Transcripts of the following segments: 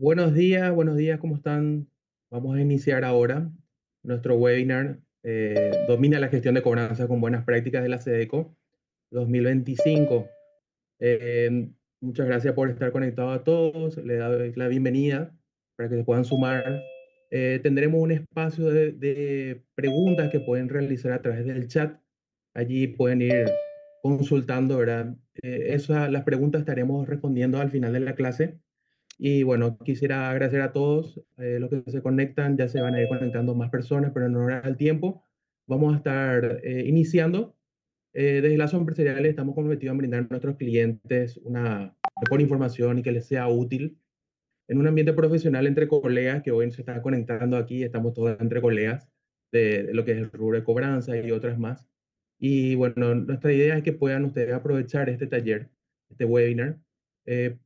Buenos días, ¿cómo están? Vamos a iniciar ahora nuestro webinar Domina la gestión de cobranza con buenas prácticas de la SEDECO 2025. Muchas gracias por estar conectados a todos. Le doy la bienvenida para que se puedan sumar. Tendremos un espacio de preguntas que pueden realizar a través del chat. Allí pueden ir consultando, ¿verdad? Las preguntas estaremos respondiendo al final de la clase. Y bueno, quisiera agradecer a todos los que se conectan. Ya se van a ir conectando más personas, pero en honor al tiempo, vamos a estar iniciando. Desde Lazos Empresariales estamos comprometidos en brindar a nuestros clientes una mejor información y que les sea útil en un ambiente profesional entre colegas, que hoy se están conectando aquí. Estamos todos entre colegas de lo que es el rubro de cobranza y otras más. Y bueno, nuestra idea es que puedan ustedes aprovechar este taller, este webinar,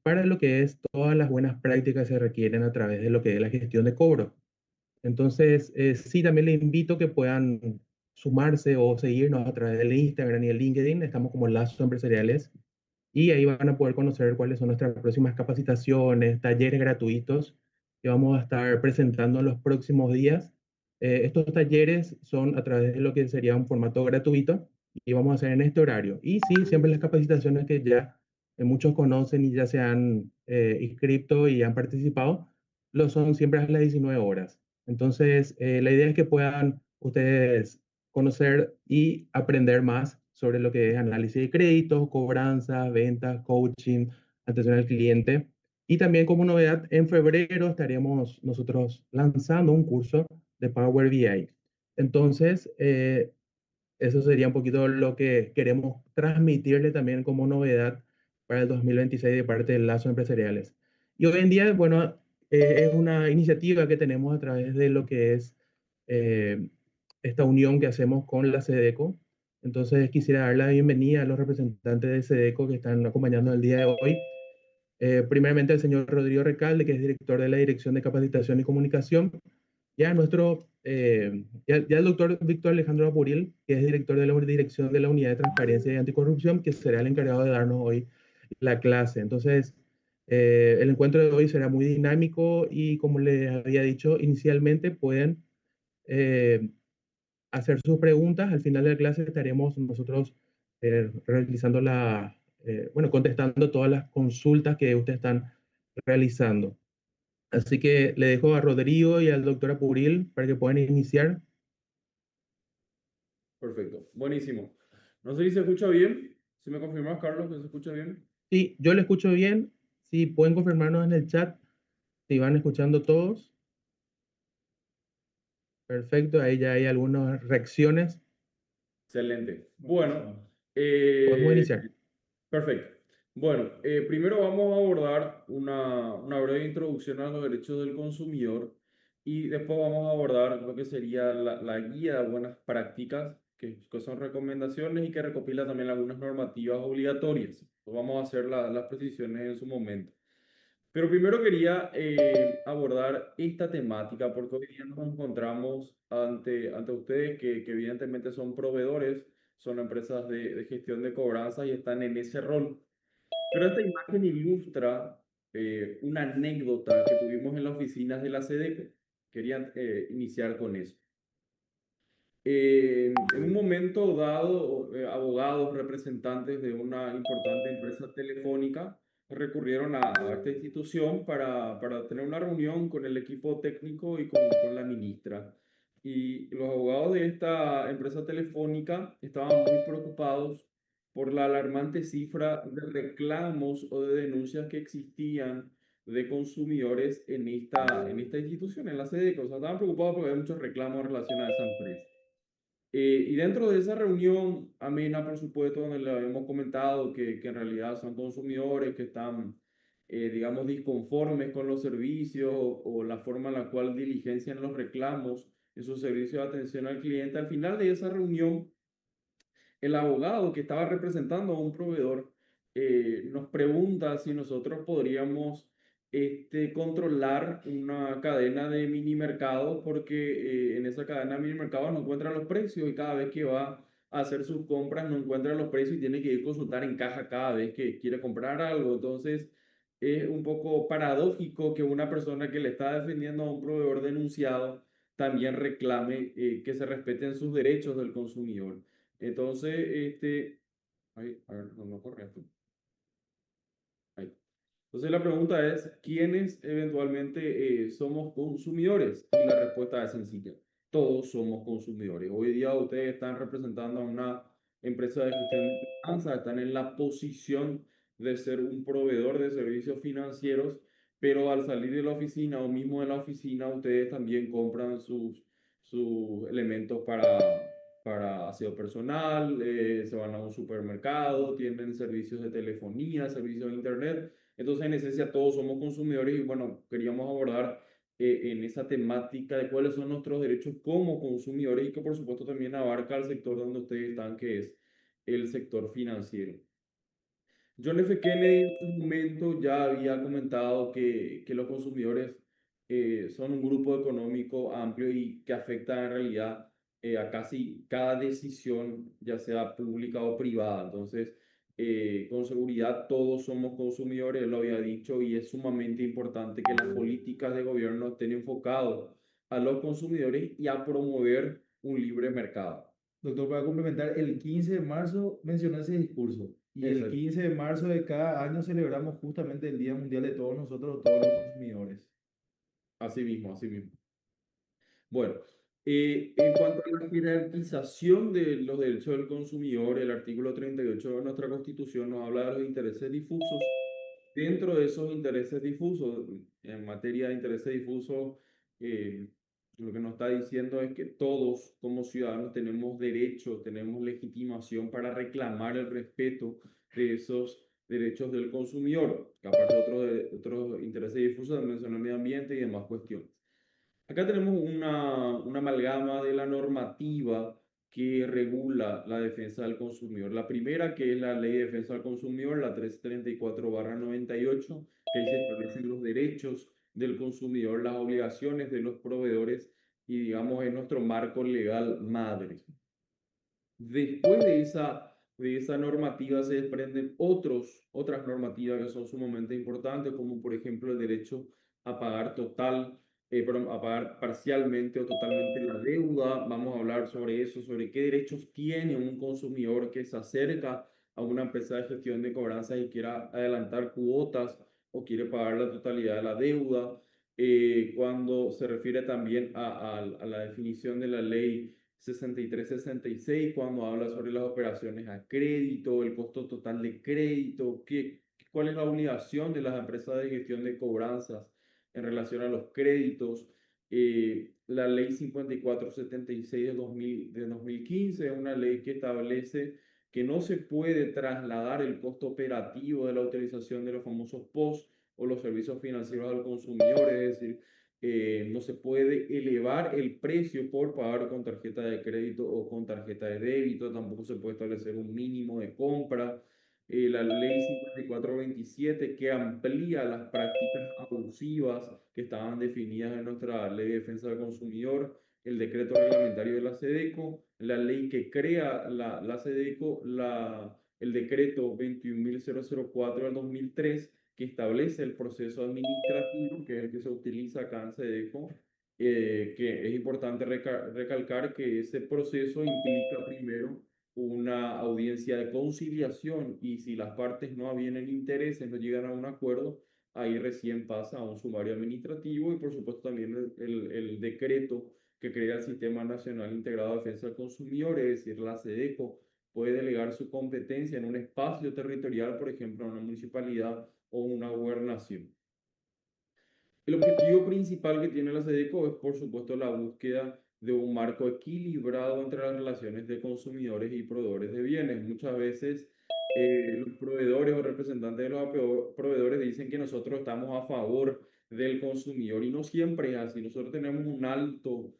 para lo que es todas las buenas prácticas que se requieren a través de lo que es la gestión de cobro. Entonces, sí, también les invito que puedan sumarse o seguirnos a través del Instagram y el LinkedIn. Estamos como Lazos Empresariales y ahí van a poder conocer cuáles son nuestras próximas capacitaciones, talleres gratuitos que vamos a estar presentando en los próximos días. Estos talleres son a través de lo que sería un formato gratuito y vamos a hacer en este horario. Y sí, siempre las capacitaciones que ya muchos conocen y ya se han inscrito y han participado, lo son siempre a las 19 horas. Entonces, la idea es que puedan ustedes conocer y aprender más sobre lo que es análisis de créditos, cobranzas, ventas, coaching, atención al cliente. Y también como novedad, en febrero estaremos nosotros lanzando un curso de Power BI. Entonces, eso sería un poquito lo que queremos transmitirle también como novedad para el 2026 de parte de Lazos Empresariales. Y hoy en día, bueno, es una iniciativa que tenemos a través de lo que es eh, esta unión que hacemos con la SEDECO. Entonces quisiera dar la bienvenida a los representantes de SEDECO que están acompañando el día de hoy. Primeramente al señor Rodrigo Recalde, que es director de la Dirección de Capacitación y Comunicación, ya el doctor Víctor Alejandro Apuril, que es director de la Dirección de la Unidad de Transparencia y Anticorrupción, que será el encargado de darnos hoy la clase. Entonces, el encuentro de hoy será muy dinámico y como les había dicho inicialmente, pueden eh, hacer sus preguntas. Al final de la clase estaremos nosotros realizando bueno, contestando todas las consultas que ustedes están realizando. Así que le dejo a Rodrigo y al doctor Apuril para que puedan iniciar. Perfecto, buenísimo. No sé si se escucha bien. Si me confirmas, Carlos, que se escucha bien. Sí, yo le escucho bien. Si pueden confirmarnos en el chat si van escuchando todos. Perfecto, ahí ya hay algunas reacciones. Excelente. Bueno, Podemos iniciar. perfecto. Bueno, primero vamos a abordar una breve introducción a los derechos del consumidor y después vamos a abordar lo que sería la guía de buenas prácticas, que son recomendaciones y que recopila también algunas normativas obligatorias. Pues vamos a hacer las precisiones en su momento. Pero primero quería abordar esta temática porque hoy día nos encontramos ante ustedes que evidentemente son proveedores, son empresas de gestión de cobranzas y están en ese rol. Pero esta imagen ilustra una anécdota que tuvimos en las oficinas de la CDP. Quería iniciar con eso. En un momento dado, abogados, representantes de una importante empresa telefónica recurrieron a esta institución para tener una reunión con el equipo técnico y con la ministra. Y los abogados de esta empresa telefónica estaban muy preocupados por la alarmante cifra de reclamos o de denuncias que existían de consumidores en esta institución, en la sede. O sea, estaban preocupados porque hay muchos reclamos en relación a esa empresa. Y dentro de esa reunión amena, por supuesto, donde le habíamos comentado que en realidad son consumidores que están, digamos, disconformes con los servicios o la forma en la cual diligencian los reclamos en su servicio de atención al cliente. Al final de esa reunión, el abogado que estaba representando a un proveedor nos pregunta si nosotros podríamos controlar una cadena de mini mercados porque en esa cadena de mini mercados no encuentra los precios y cada vez que va a hacer sus compras no encuentra los precios y tiene que ir a consultar en caja cada vez que quiere comprar algo. Entonces, es un poco paradójico que una persona que le está defendiendo a un proveedor denunciado también reclame que se respeten sus derechos del consumidor. Entonces, ay, a ver, no corre esto. Ahí. Entonces la pregunta es, ¿quiénes eventualmente somos consumidores? Y la respuesta es sencilla, todos somos consumidores. Hoy día ustedes están representando a una empresa de gestión de finanzas, están en la posición de ser un proveedor de servicios financieros, pero al salir de la oficina o mismo de la oficina, ustedes también compran sus elementos para aseo personal, se van a un supermercado, tienen servicios de telefonía, servicios de internet. Entonces, en esencia, todos somos consumidores y bueno, queríamos abordar en esa temática de cuáles son nuestros derechos como consumidores y que por supuesto también abarca el sector donde ustedes están, que es el sector financiero. John F. Kennedy en su momento ya había comentado que los consumidores son un grupo económico amplio y que afecta en realidad a casi cada decisión, ya sea pública o privada. Entonces, con seguridad todos somos consumidores, él lo había dicho, y es sumamente importante que las políticas de gobierno estén enfocadas a los consumidores y a promover un libre mercado. Doctor, para complementar, el 15 de marzo mencionó ese discurso y el Exacto. 15 de marzo de cada año celebramos justamente el Día Mundial de todos nosotros, todos los consumidores. Así mismo, así mismo. Bueno, en cuanto a la jerarquización de los derechos del consumidor, el artículo 38 de nuestra Constitución nos habla de los intereses difusos. Dentro de esos intereses difusos, en materia de intereses difusos, eh, lo que nos está diciendo es que todos como ciudadanos tenemos derecho, tenemos legitimación para reclamar el respeto de esos derechos del consumidor, que aparte de otros intereses difusos, también son el medio ambiente y demás cuestiones. Acá tenemos una amalgama de la normativa que regula la defensa del consumidor. La primera, que es la Ley de Defensa del Consumidor, la 334/98, que ahí se establecen los derechos del consumidor, las obligaciones de los proveedores y, digamos, es nuestro marco legal madre. Después de esa normativa se desprenden otras normativas que son sumamente importantes, como por ejemplo el derecho a pagar a pagar parcialmente o totalmente la deuda. Vamos a hablar sobre eso, sobre qué derechos tiene un consumidor que se acerca a una empresa de gestión de cobranzas y quiera adelantar cuotas o quiere pagar la totalidad de la deuda. Cuando se refiere también a la definición de la ley 63-66, cuando habla sobre las operaciones a crédito, el costo total de crédito, cuál es la obligación de las empresas de gestión de cobranzas en relación a los créditos. La ley 5476 de 2015 es una ley que establece que no se puede trasladar el costo operativo de la utilización de los famosos POS o los servicios financieros al consumidor, es decir, no se puede elevar el precio por pagar con tarjeta de crédito o con tarjeta de débito, tampoco se puede establecer un mínimo de compra. La ley 5427 que amplía las prácticas abusivas que estaban definidas en nuestra ley de defensa del consumidor, el decreto reglamentario de la SEDECO, la ley que crea la SEDECO, el decreto 21.004 del 2003 que establece el proceso administrativo, que es el que se utiliza acá en SEDECO, que es importante recalcar que ese proceso implica primero una audiencia de conciliación y si las partes no avienen intereses, no llegan a un acuerdo, ahí recién pasa a un sumario administrativo y por supuesto también el decreto que crea el Sistema Nacional Integrado de Defensa del Consumidor, es decir, la SEDECO, puede delegar su competencia en un espacio territorial, por ejemplo, en una municipalidad o una gobernación. El objetivo principal que tiene la SEDECO es, por supuesto, la búsqueda de un marco equilibrado entre las relaciones de consumidores y proveedores de bienes. Muchas veces los proveedores o representantes de los proveedores dicen que nosotros estamos a favor del consumidor y no siempre es así. Nosotros tenemos un alto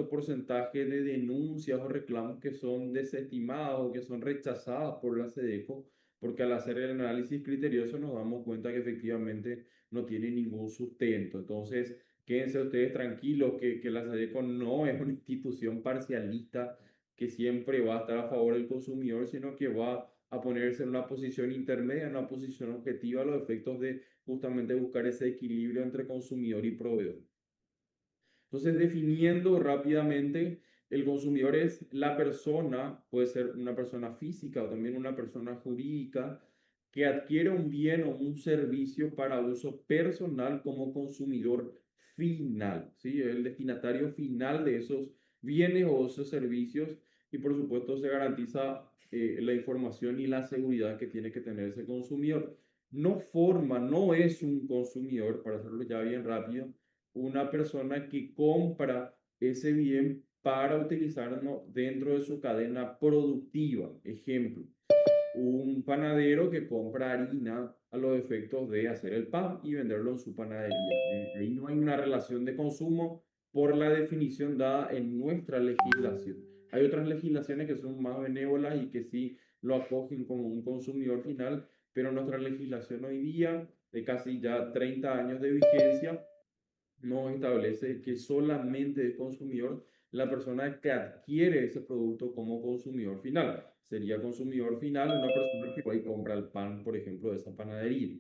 porcentaje de denuncias o reclamos que son desestimados o que son rechazadas por la SEDECO porque al hacer el análisis criterioso nos damos cuenta que efectivamente no tiene ningún sustento. Entonces, quédense ustedes tranquilos que la SADECO no es una institución parcialista que siempre va a estar a favor del consumidor, sino que va a ponerse en una posición intermedia, en una posición objetiva a los efectos de justamente buscar ese equilibrio entre consumidor y proveedor. Entonces, definiendo rápidamente, el consumidor es la persona, puede ser una persona física o también una persona jurídica, que adquiere un bien o un servicio para uso personal como consumidor final, ¿sí? El destinatario final de esos bienes o esos servicios, y por supuesto se garantiza la información y la seguridad que tiene que tener ese consumidor. No es un consumidor, para hacerlo ya bien rápido, una persona que compra ese bien para utilizarlo dentro de su cadena productiva. Ejemplo, un panadero que compra harina a los efectos de hacer el pan y venderlo en su panadería. Ahí no hay una relación de consumo por la definición dada en nuestra legislación. Hay otras legislaciones que son más benévolas y que sí lo acogen como un consumidor final, pero nuestra legislación hoy día, de casi ya 30 años de vigencia, no establece que solamente es consumidor la persona que adquiere ese producto como consumidor final. Sería consumidor final una persona que va y compra el pan, por ejemplo, de esa panadería.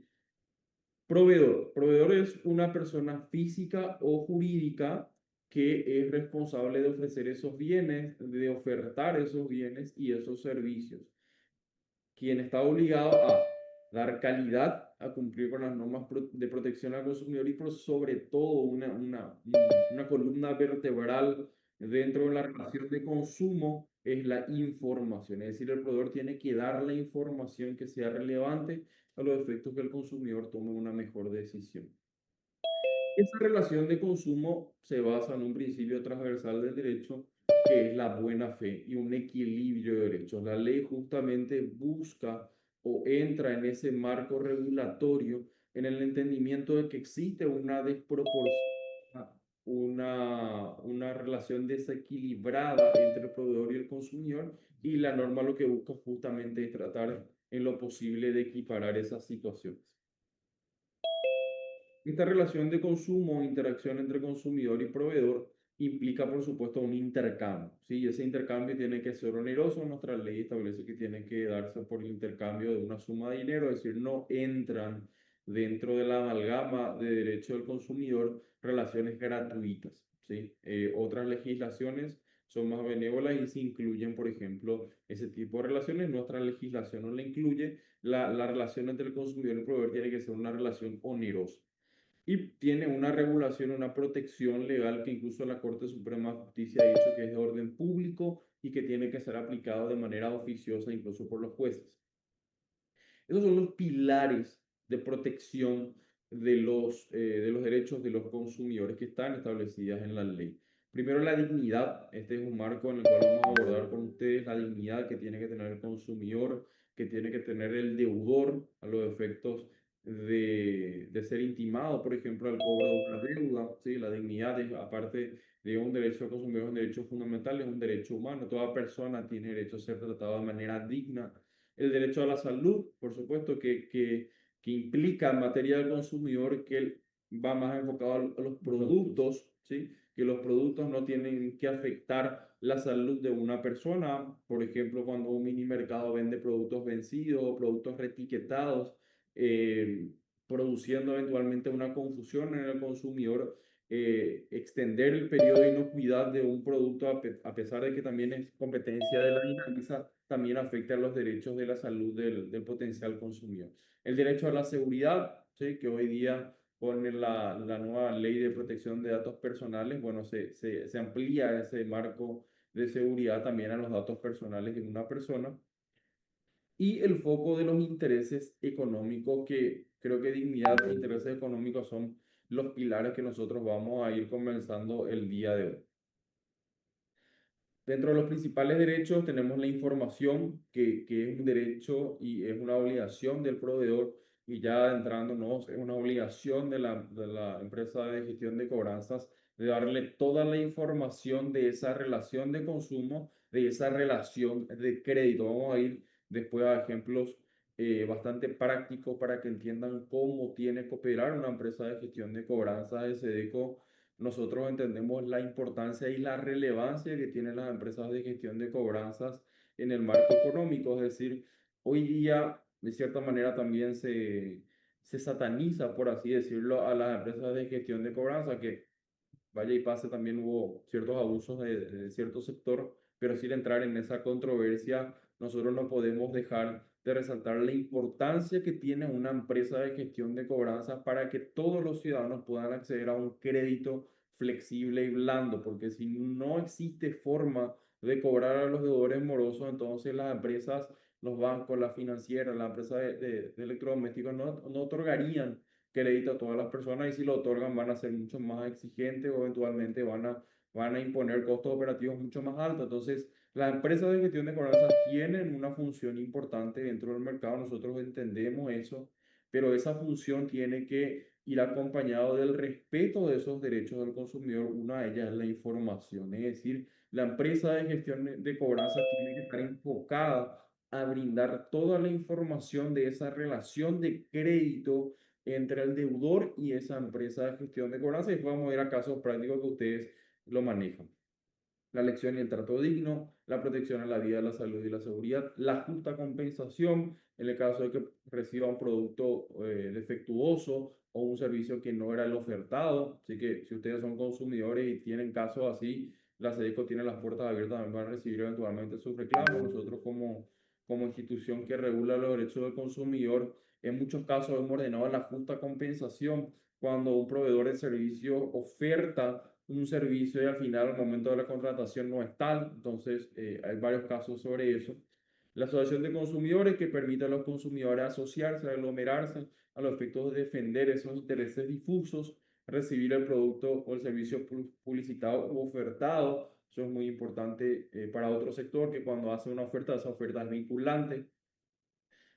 Proveedor. Proveedor es una persona física o jurídica que es responsable de ofrecer esos bienes, de ofertar esos bienes y esos servicios, quien está obligado a dar calidad, a cumplir con las normas de protección al consumidor y por sobre todo una columna vertebral dentro de la relación de consumo es la información. Es decir, el proveedor tiene que dar la información que sea relevante a los efectos que el consumidor tome una mejor decisión. Esa relación de consumo se basa en un principio transversal del derecho, que es la buena fe y un equilibrio de derechos. La ley justamente busca o entra en ese marco regulatorio en el entendimiento de que existe una desproporción, una relación desequilibrada entre el proveedor y el consumidor, y la norma lo que busca justamente es tratar en lo posible de equiparar esas situaciones. Esta relación de consumo o interacción entre consumidor y proveedor implica, por supuesto, un intercambio, ¿sí? Ese intercambio tiene que ser oneroso. Nuestra ley establece que tiene que darse por el intercambio de una suma de dinero, es decir, no entran dentro de la amalgama de derecho del consumidor relaciones gratuitas, ¿sí? Otras legislaciones son más benévolas y se incluyen, por ejemplo, ese tipo de relaciones. Nuestra legislación no la incluye. La relación entre el consumidor y el proveedor tiene que ser una relación onerosa y tiene una regulación, una protección legal que incluso la Corte Suprema de Justicia ha dicho que es de orden público y que tiene que ser aplicado de manera oficiosa incluso por los jueces. Esos son los pilares de protección de los derechos de los consumidores que están establecidas en la ley. Primero, la dignidad. Este es un marco en el cual vamos a abordar con ustedes la dignidad que tiene que tener el consumidor, que tiene que tener el deudor a los efectos de ser intimado, por ejemplo, al cobro de una deuda. ¿Sí? La dignidad, es, aparte de un derecho al consumidor, es un derecho fundamental, es un derecho humano. Toda persona tiene derecho a ser tratada de manera digna. El derecho a la salud, por supuesto, que implica en materia del consumidor que va más enfocado a los productos, ¿sí? Que los productos no tienen que afectar la salud de una persona. Por ejemplo, cuando un mini mercado vende productos vencidos o productos reetiquetados, eh, produciendo eventualmente una confusión en el consumidor, extender el periodo de inocuidad de un producto, a pesar de que también es competencia de la dinámica, también afecta a los derechos de la salud del potencial consumidor. El derecho a la seguridad, ¿sí? Que hoy día con la nueva ley de protección de datos personales, bueno, se amplía ese marco de seguridad también a los datos personales de una persona. Y el foco de los intereses económicos, que creo que dignidad e intereses económicos son los pilares que nosotros vamos a ir comenzando el día de hoy. Dentro de los principales derechos tenemos la información, que es un derecho y es una obligación del proveedor, y ya entrándonos, es una obligación de la empresa de gestión de cobranzas de darle toda la información de esa relación de consumo, de esa relación de crédito. Vamos a ir después a ejemplos bastante prácticos para que entiendan cómo tiene que operar una empresa de gestión de cobranzas de SEDECO. Nosotros entendemos la importancia y la relevancia que tienen las empresas de gestión de cobranzas en el marco económico. Es decir, hoy día, de cierta manera, también se sataniza, por así decirlo, a las empresas de gestión de cobranza, que vaya y pase, también hubo ciertos abusos de cierto sector, pero sin entrar en esa controversia, nosotros no podemos dejar de resaltar la importancia que tiene una empresa de gestión de cobranzas para que todos los ciudadanos puedan acceder a un crédito flexible y blando, porque si no existe forma de cobrar a los deudores morosos, entonces las empresas, los bancos, las financieras, la empresa de electrodomésticos no otorgarían crédito a todas las personas, y si lo otorgan van a ser mucho más exigentes o eventualmente van a imponer costos operativos mucho más altos. Entonces, las empresas de gestión de cobranzas tienen una función importante dentro del mercado, nosotros entendemos eso, pero esa función tiene que ir acompañado del respeto de esos derechos del consumidor. Una de ellas es la información, es decir, la empresa de gestión de cobranzas tiene que estar enfocada a brindar toda la información de esa relación de crédito entre el deudor y esa empresa de gestión de cobranza, y vamos a ir a casos prácticos que ustedes lo manejan. La elección y el trato digno, la protección a la vida, la salud y la seguridad, la justa compensación en el caso de que reciba un producto defectuoso o un servicio que no era el ofertado. Así que si ustedes son consumidores y tienen casos así, la SEDECO tiene las puertas abiertas, también van a recibir eventualmente sus reclamos. Nosotros como institución que regula los derechos del consumidor, en muchos casos hemos ordenado la justa compensación cuando un proveedor de servicio oferta un servicio y al final, al momento de la contratación, no es tal. Entonces, hay varios casos sobre eso. La asociación de consumidores, que permite a los consumidores asociarse, aglomerarse a los efectos de defender esos intereses difusos, recibir el producto o el servicio publicitado u ofertado. Eso es muy importante para otro sector, que cuando hace una oferta, esa oferta es vinculante.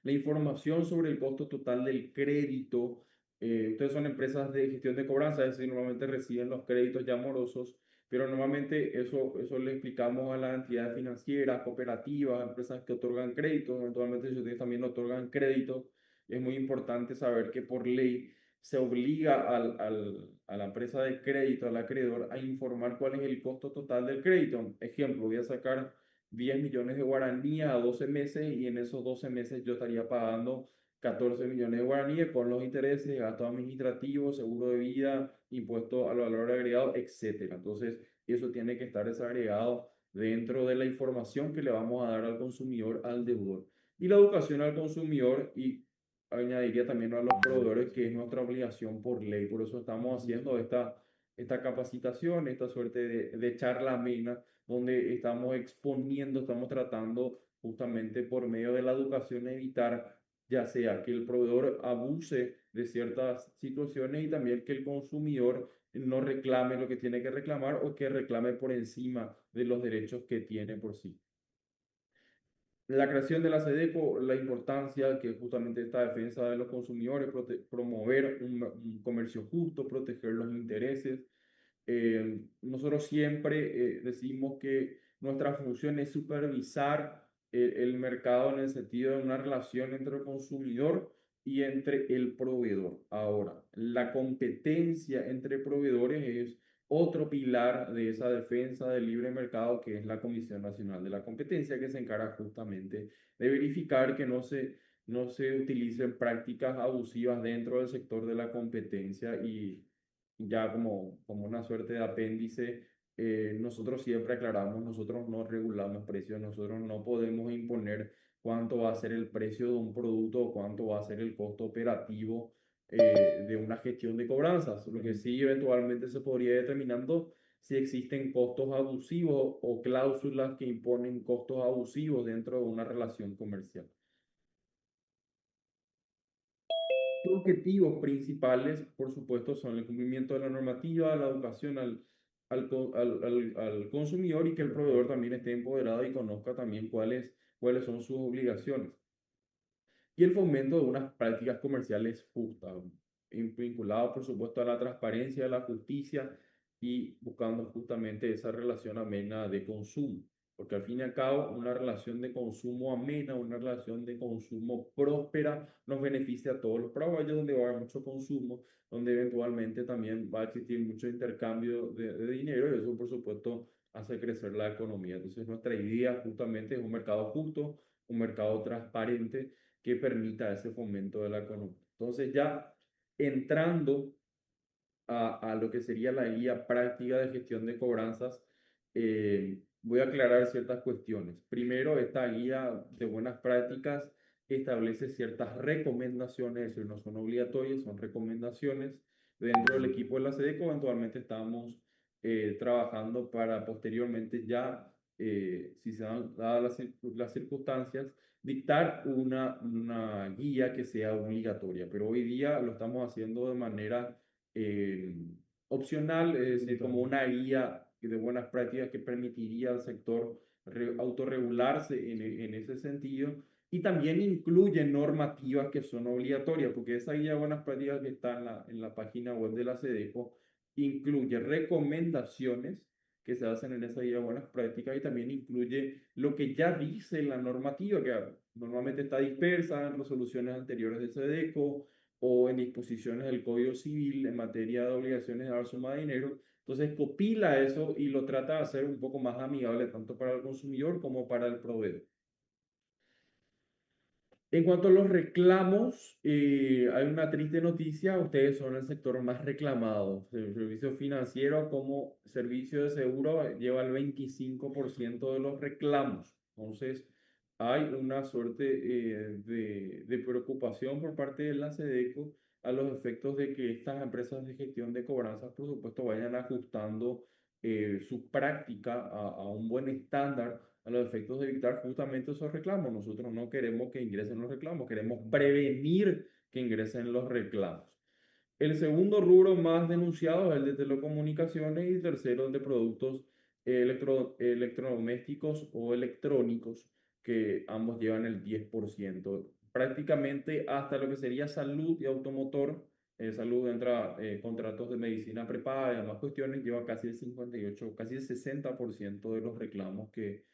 La información sobre el costo total del crédito. Ustedes son empresas de gestión de cobranza, es decir, normalmente reciben los créditos ya morosos, pero normalmente eso le explicamos a las entidades financieras, cooperativas, empresas que otorgan créditos. Eventualmente, si ustedes también otorgan crédito, es muy importante saber que por ley se obliga a la empresa de crédito, al acreedor, a informar cuál es el costo total del crédito. Ejemplo, voy a sacar 10 millones de guaraníes a 12 meses, y en esos 12 meses yo estaría pagando 14 millones de guaraníes con los intereses, gastos administrativos, seguro de vida, impuesto al valor agregado, etcétera. Entonces, eso tiene que estar desagregado dentro de la información que le vamos a dar al consumidor, al deudor. Y la educación al consumidor, y añadiría también a los proveedores, que es nuestra obligación por ley. Por eso estamos haciendo esta capacitación, esta suerte de charla amena, donde estamos exponiendo, estamos tratando justamente por medio de la educación evitar ya sea que el proveedor abuse de ciertas situaciones, y también que el consumidor no reclame lo que tiene que reclamar o que reclame por encima de los derechos que tiene por sí. La creación de la SEDECO, la importancia que justamente esta defensa de los consumidores, promover un comercio justo, proteger los intereses. Nosotros siempre decimos que nuestra función es supervisar el mercado en el sentido de una relación entre el consumidor y entre el proveedor. Ahora, la competencia entre proveedores es otro pilar de esa defensa del libre mercado, que es la Comisión Nacional de la Competencia, que se encarga justamente de verificar que no se utilicen prácticas abusivas dentro del sector de la competencia. Y ya como una suerte de apéndice, nosotros siempre aclaramos, nosotros no regulamos precios, nosotros no podemos imponer cuánto va a ser el precio de un producto o cuánto va a ser el costo operativo de una gestión de cobranzas. Lo que sí eventualmente se podría ir determinando si existen costos abusivos o cláusulas que imponen costos abusivos dentro de una relación comercial. Los objetivos principales, por supuesto, son el cumplimiento de la normativa, la educación al consumidor, y que el proveedor también esté empoderado y conozca también cuáles son sus obligaciones. Y el fomento de unas prácticas comerciales justas, vinculado, por supuesto, a la transparencia, a la justicia, y buscando justamente esa relación amena de consumo. Porque al fin y al cabo, una relación de consumo amena, una relación de consumo próspera, nos beneficia a todos los paraguayos, donde va a haber mucho consumo, donde eventualmente también va a existir mucho intercambio de dinero, y eso, por supuesto, hace crecer la economía. Entonces, nuestra idea justamente es un mercado justo, un mercado transparente, que permita ese fomento de la economía. Entonces, ya entrando a lo que sería la guía práctica de gestión de cobranzas, voy a aclarar ciertas cuestiones. Primero, esta guía de buenas prácticas establece ciertas recomendaciones, es decir, no son obligatorias, son recomendaciones. Dentro del equipo de la SEDECO, eventualmente estamos trabajando para posteriormente ya, si se dan dadas las circunstancias, dictar una guía que sea obligatoria. Pero hoy día lo estamos haciendo de manera eh, opcional, es decir, como una guía de buenas prácticas que permitiría al sector autorregularse en ese sentido, y también incluye normativas que son obligatorias, porque esa guía de buenas prácticas que está en la página web de la SEDECO incluye recomendaciones que se hacen en esa guía de buenas prácticas, y también incluye lo que ya dice la normativa, que normalmente está dispersa en resoluciones anteriores de SEDECO o en disposiciones del Código Civil en materia de obligaciones de dar suma de dinero. Entonces copila eso y lo trata de hacer un poco más amigable tanto para el consumidor como para el proveedor. En cuanto a los reclamos, hay una triste noticia: ustedes son el sector más reclamado. El servicio financiero como servicio de seguro lleva el 25% de los reclamos. Entonces, hay una suerte de preocupación por parte de la SEDECO a los efectos de que estas empresas de gestión de cobranzas, por supuesto, vayan ajustando su práctica a un buen estándar, a los efectos de evitar justamente esos reclamos. Nosotros no queremos que ingresen los reclamos, queremos prevenir que ingresen los reclamos. El segundo rubro más denunciado es el de telecomunicaciones, y tercero el de productos electrodomésticos o electrónicos, que ambos llevan el 10%. Prácticamente hasta lo que sería salud y automotor. Salud entra contratos de medicina prepaga y demás cuestiones, lleva casi el 58, casi el 60% de los reclamos que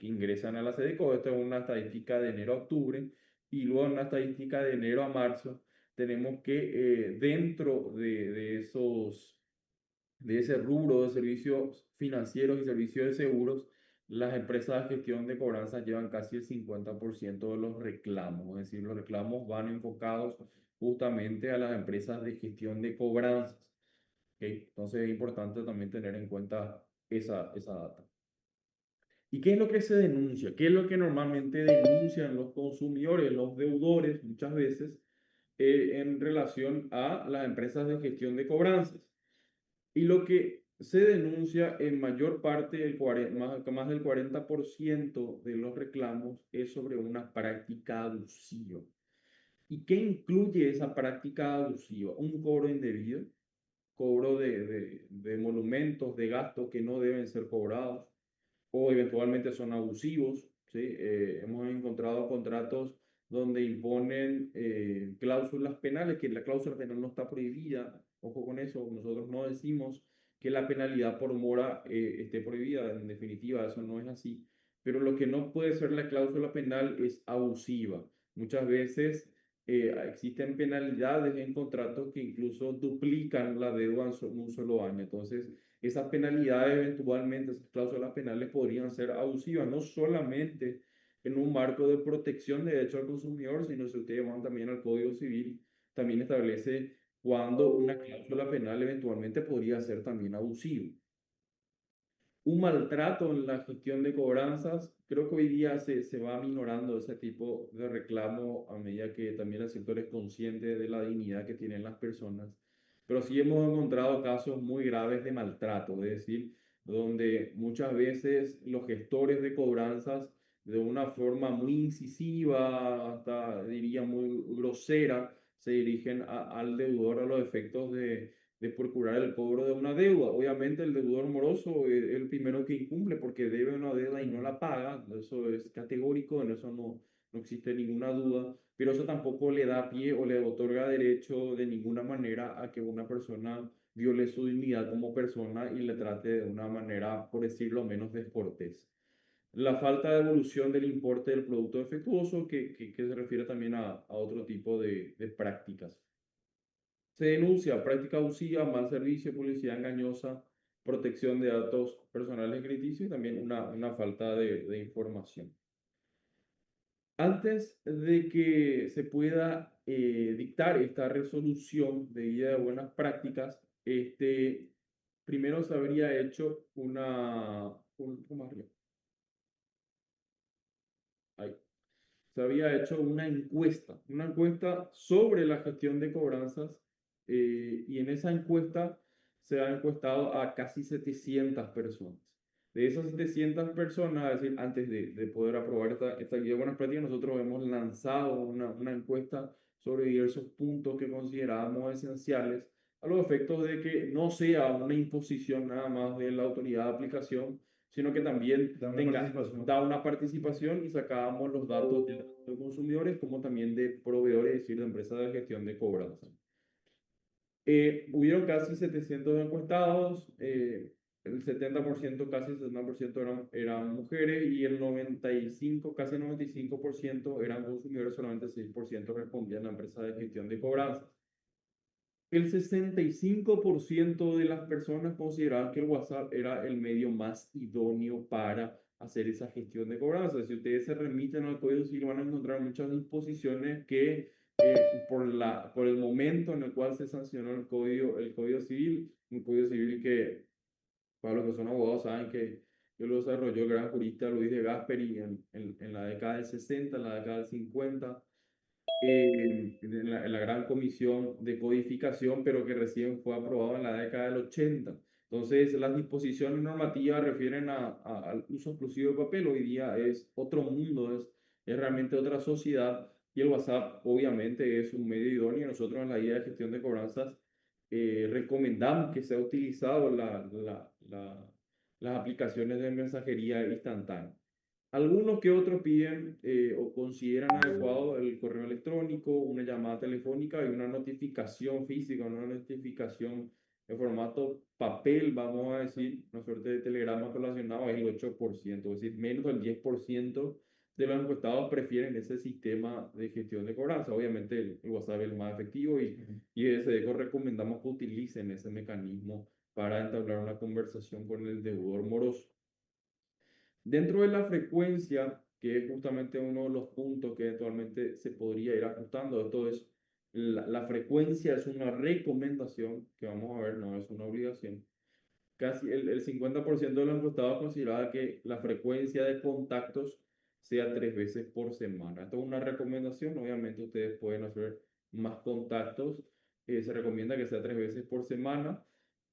ingresan a la SEDECO. Esto es una estadística de enero a octubre, y luego una estadística de enero a marzo. Tenemos que dentro de ese rubro de servicios financieros y servicios de seguros, las empresas de gestión de cobranzas llevan casi el 50% de los reclamos. Es decir, los reclamos van enfocados justamente a las empresas de gestión de cobranzas. ¿Okay? Entonces es importante también tener en cuenta esa data. ¿Y qué es lo que se denuncia? ¿Qué es lo que normalmente denuncian los consumidores, los deudores, muchas veces, en relación a las empresas de gestión de cobranzas? Y lo que se denuncia en mayor parte, más del 40% de los reclamos, es sobre una práctica abusiva. ¿Y qué incluye esa práctica abusiva? Un cobro indebido, cobro de monumentos, de gastos que no deben ser cobrados, o eventualmente son abusivos, ¿sí? Hemos encontrado contratos donde imponen cláusulas penales, que la cláusula penal no está prohibida. Ojo con eso, nosotros no decimos que la penalidad por mora esté prohibida, en definitiva eso no es así, pero lo que no puede ser la cláusula penal es abusiva. Muchas veces existen penalidades en contratos que incluso duplican la deuda en un solo año. Entonces, esas penalidades eventualmente, esas cláusulas penales podrían ser abusivas, no solamente en un marco de protección de derecho al consumidor, sino si ustedes van también al Código Civil, también establece cuando una cláusula penal eventualmente podría ser también abusiva. Un maltrato en la gestión de cobranzas. Creo que hoy día se va minorando ese tipo de reclamo a medida que también el sector es consciente de la dignidad que tienen las personas. Pero sí hemos encontrado casos muy graves de maltrato, es decir, donde muchas veces los gestores de cobranzas, de una forma muy incisiva, hasta diría muy grosera, se dirigen al deudor a los efectos de procurar el cobro de una deuda. Obviamente el deudor moroso es el primero que incumple porque debe una deuda y no la paga. Eso es categórico, en eso no existe ninguna duda, pero eso tampoco le da pie o le otorga derecho de ninguna manera a que una persona viole su dignidad como persona y le trate de una manera, por decirlo menos, descortés. La falta de evolución del importe del producto defectuoso, que se refiere también a otro tipo de prácticas. Se denuncia práctica abusiva, mal servicio, publicidad engañosa, protección de datos personales crediticios, y también una falta de información. Antes de que se pueda dictar esta resolución de guía de buenas prácticas, primero se habría hecho ¿cómo arriba? Ahí. Se había hecho una encuesta sobre la gestión de cobranzas, y en esa encuesta se ha encuestado a casi 700 personas. De esas 700 personas, es decir, antes de poder aprobar esta guía de buenas prácticas, nosotros hemos lanzado una encuesta sobre diversos puntos que considerábamos esenciales a los efectos de que no sea una imposición nada más de la autoridad de aplicación, sino que también da una participación, y sacábamos los datos de los consumidores como también de proveedores, es decir, de empresas de gestión de cobranza. Hubieron casi 700 encuestados, el 70%, casi el 70% eran mujeres, y el 95, casi el 95% eran consumidores, solamente el 6% respondían a empresas de gestión de cobranza. El 65% de las personas consideraban que el WhatsApp era el medio más idóneo para hacer esa gestión de cobranza. Si ustedes se remiten al Código Civil, van a encontrar muchas disposiciones que, por el momento en el cual se sancionó el Código Civil, un Código Civil que, para los que son abogados, saben que yo lo desarrolló el gran jurista Luis de Gasperi en la década del 60, en la década del 50, en la gran comisión de codificación, pero que recién fue aprobado en la década del 80. Entonces, las disposiciones normativas refieren al uso exclusivo de papel. Hoy día es otro mundo, es realmente otra sociedad, y el WhatsApp obviamente es un medio idóneo. Nosotros en la guía de gestión de cobranzas recomendamos que sea utilizado las aplicaciones de mensajería instantánea. Algunos que otros piden o consideran adecuado el correo electrónico, una llamada telefónica y una notificación física, una notificación en formato papel, vamos a decir, una suerte de telegrama relacionado, es el 8%, es decir, menos del 10% de los encuestados prefieren ese sistema de gestión de cobranza. Obviamente el WhatsApp es el más efectivo, y desde ECO recomendamos que utilicen ese mecanismo para entablar una conversación con el deudor moroso. Dentro de la frecuencia, que es justamente uno de los puntos que eventualmente se podría ir ajustando, esto es, la frecuencia es una recomendación que vamos a ver, no es una obligación. Casi el 50% de los encuestados consideraba que la frecuencia de contactos sea 3 veces por semana. Esto es una recomendación, obviamente ustedes pueden hacer más contactos, se recomienda que sea 3 veces por semana,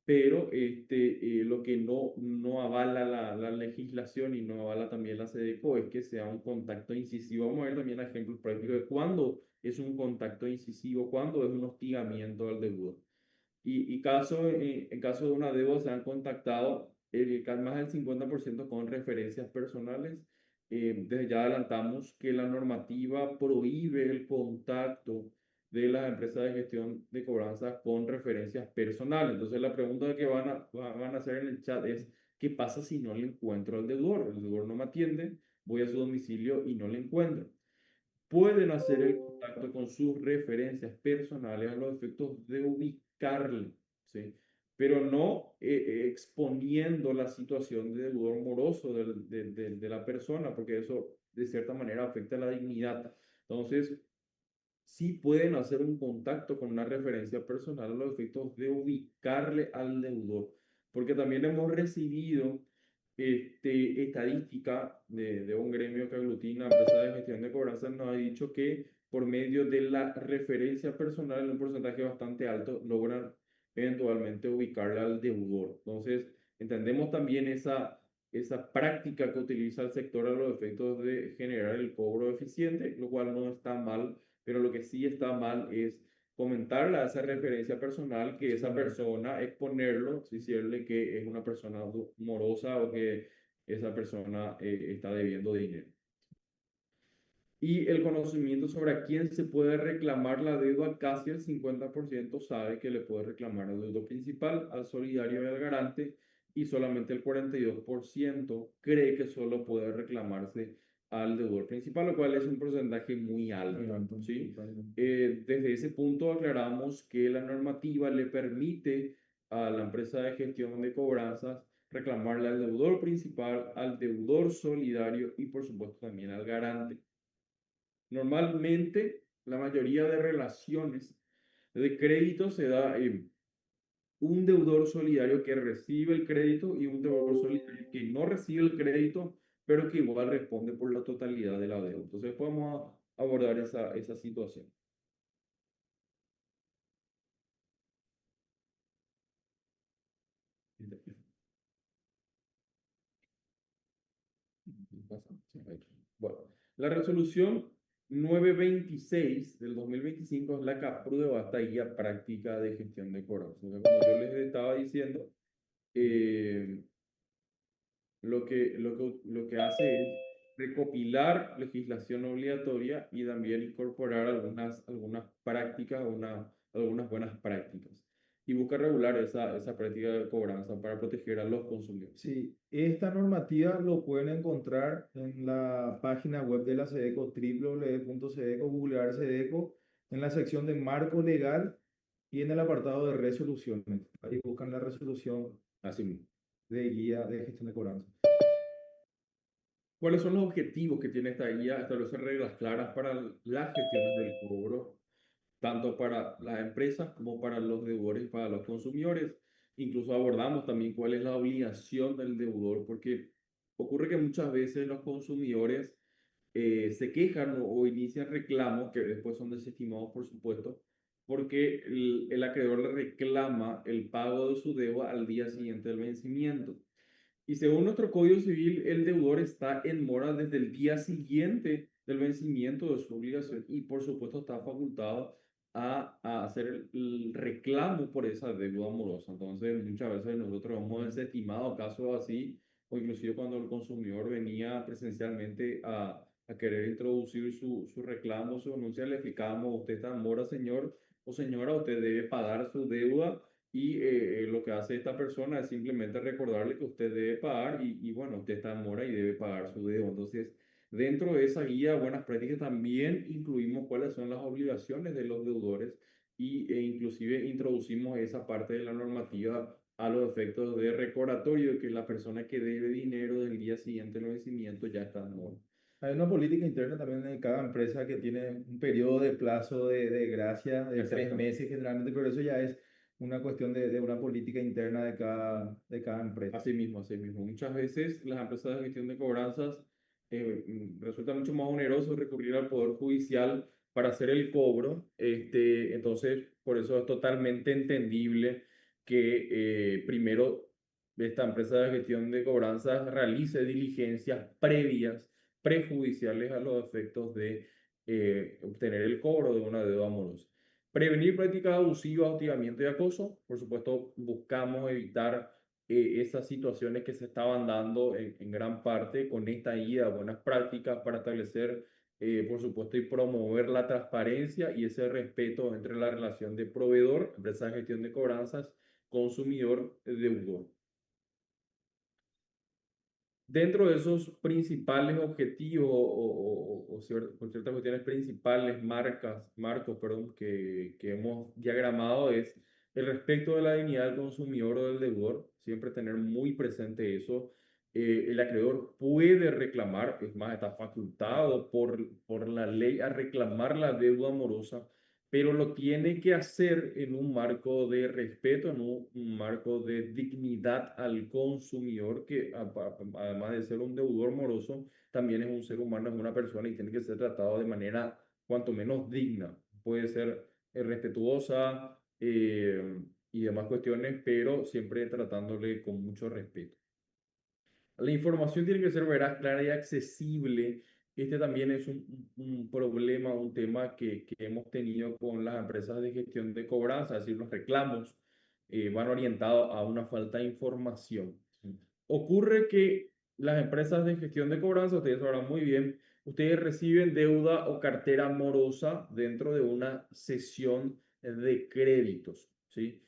pero lo que no avala la legislación y no avala también la SEDECO es que sea un contacto incisivo. Vamos a ver también ejemplos prácticos de cuándo es un contacto incisivo, cuándo es un hostigamiento al deudor. En caso de una deuda se han contactado más del 50% con referencias personales. Desde ya adelantamos que la normativa prohíbe el contacto de las empresas de gestión de cobranzas con referencias personales. Entonces la pregunta que van a hacer en el chat es, ¿qué pasa si no le encuentro al deudor? El deudor no me atiende, voy a su domicilio y no le encuentro. Pueden hacer el contacto con sus referencias personales a los efectos de ubicarle, ¿sí? Pero no exponiendo la situación de deudor moroso de la persona, porque eso de cierta manera afecta la dignidad. Entonces, sí pueden hacer un contacto con una referencia personal a los efectos de ubicarle al deudor, porque también hemos recibido estadística de un gremio que aglutina empresas de gestión de cobranzas, nos ha dicho que por medio de la referencia personal, en un porcentaje bastante alto, logran eventualmente ubicarle al deudor. Entonces, entendemos también esa práctica que utiliza el sector a los efectos de generar el cobro eficiente, lo cual no está mal, pero lo que sí está mal es comentarle a esa referencia personal que esa persona, exponerlo, decirle que es una persona morosa o que esa persona está debiendo dinero. Y el conocimiento sobre a quién se puede reclamar la deuda, casi el 50% sabe que le puede reclamar el deudor principal, al solidario y al garante, y solamente el 42% cree que solo puede reclamarse al deudor principal, lo cual es un porcentaje muy alto, ¿sí? Desde ese punto aclaramos que la normativa le permite a la empresa de gestión de cobranzas reclamarle al deudor principal, al deudor solidario y por supuesto también al garante. Normalmente, la mayoría de relaciones de crédito se da en un deudor solidario que recibe el crédito y un deudor solidario que no recibe el crédito, pero que igual responde por la totalidad de la deuda. Entonces podemos abordar esa situación. Bueno, la resolución 926 del 2025 es la que aprueba esta guía práctica de gestión de cobranza. Como yo les estaba diciendo, eh, lo que hace es recopilar legislación obligatoria y también incorporar algunas prácticas, algunas buenas prácticas. Y busca regular esa práctica de cobranza para proteger a los consumidores. Sí, esta normativa lo pueden encontrar en la página web de la SEDECO, www.sedeco, googlear SEDECO, en la sección de marco legal y en el apartado de resoluciones. Ahí buscan la resolución Así mismo. de guía de gestión de cobranza. ¿Cuáles son los objetivos que tiene esta guía? Establecer reglas claras para las gestiones del cobro, tanto para las empresas como para los deudores y para los consumidores. Incluso abordamos también cuál es la obligación del deudor, porque ocurre que muchas veces los consumidores se quejan o inician reclamos que después son desestimados, por supuesto, porque el acreedor le reclama el pago de su deuda al día siguiente del vencimiento. Y según nuestro Código Civil, el deudor está en mora desde el día siguiente del vencimiento de su obligación y por supuesto está facultado a hacer el reclamo por esa deuda morosa. Entonces, muchas veces nosotros hemos desestimado casos así, o inclusive cuando el consumidor venía presencialmente a querer introducir su reclamo, su denuncia, le explicábamos: usted está en mora, señor o señora, usted debe pagar su deuda. Y lo que hace esta persona es simplemente recordarle que usted debe pagar y bueno, usted está en mora y debe pagar su deuda. Entonces, dentro de esa guía de buenas prácticas también incluimos cuáles son las obligaciones de los deudores e inclusive introducimos esa parte de la normativa a los efectos de recordatorio de que la persona que debe dinero del día siguiente del vencimiento ya está en mora. Hay una política interna también en cada empresa que tiene un periodo de plazo de gracia de 3 meses generalmente, pero eso ya es una cuestión de una política interna de cada empresa. Así mismo, así mismo. Muchas veces las empresas de gestión de cobranzas resulta mucho más oneroso recurrir al Poder Judicial para hacer el cobro. Entonces, por eso es totalmente entendible que primero esta empresa de gestión de cobranzas realice diligencias previas, prejudiciales a los efectos de obtener el cobro de una deuda morosa. Prevenir prácticas abusivas, hostigamiento y acoso. Por supuesto, buscamos evitar esas situaciones que se estaban dando en gran parte con esta guía de buenas prácticas para establecer, por supuesto, y promover la transparencia y ese respeto entre la relación de proveedor, empresa de gestión de cobranzas, consumidor, deudor. Dentro de esos principales objetivos o ciertas cuestiones principales, marcos, perdón, que hemos diagramado es el respeto de la dignidad del consumidor o del deudor, siempre tener muy presente eso. El acreedor puede reclamar, es más, está facultado por la ley a reclamar la deuda morosa, pero lo tiene que hacer en un marco de respeto, en un marco de dignidad al consumidor, que además de ser un deudor moroso, también es un ser humano, es una persona y tiene que ser tratado de manera cuanto menos digna. Puede ser respetuosa y demás cuestiones, pero siempre tratándole con mucho respeto. La información tiene que ser veraz, clara y accesible. Este también es un problema, un tema que hemos tenido con las empresas de gestión de cobranza, es decir, los reclamos van orientados a una falta de información. Ocurre que las empresas de gestión de cobranza, ustedes sabrán muy bien, ustedes reciben deuda o cartera morosa dentro de una sesión de créditos, ¿sí?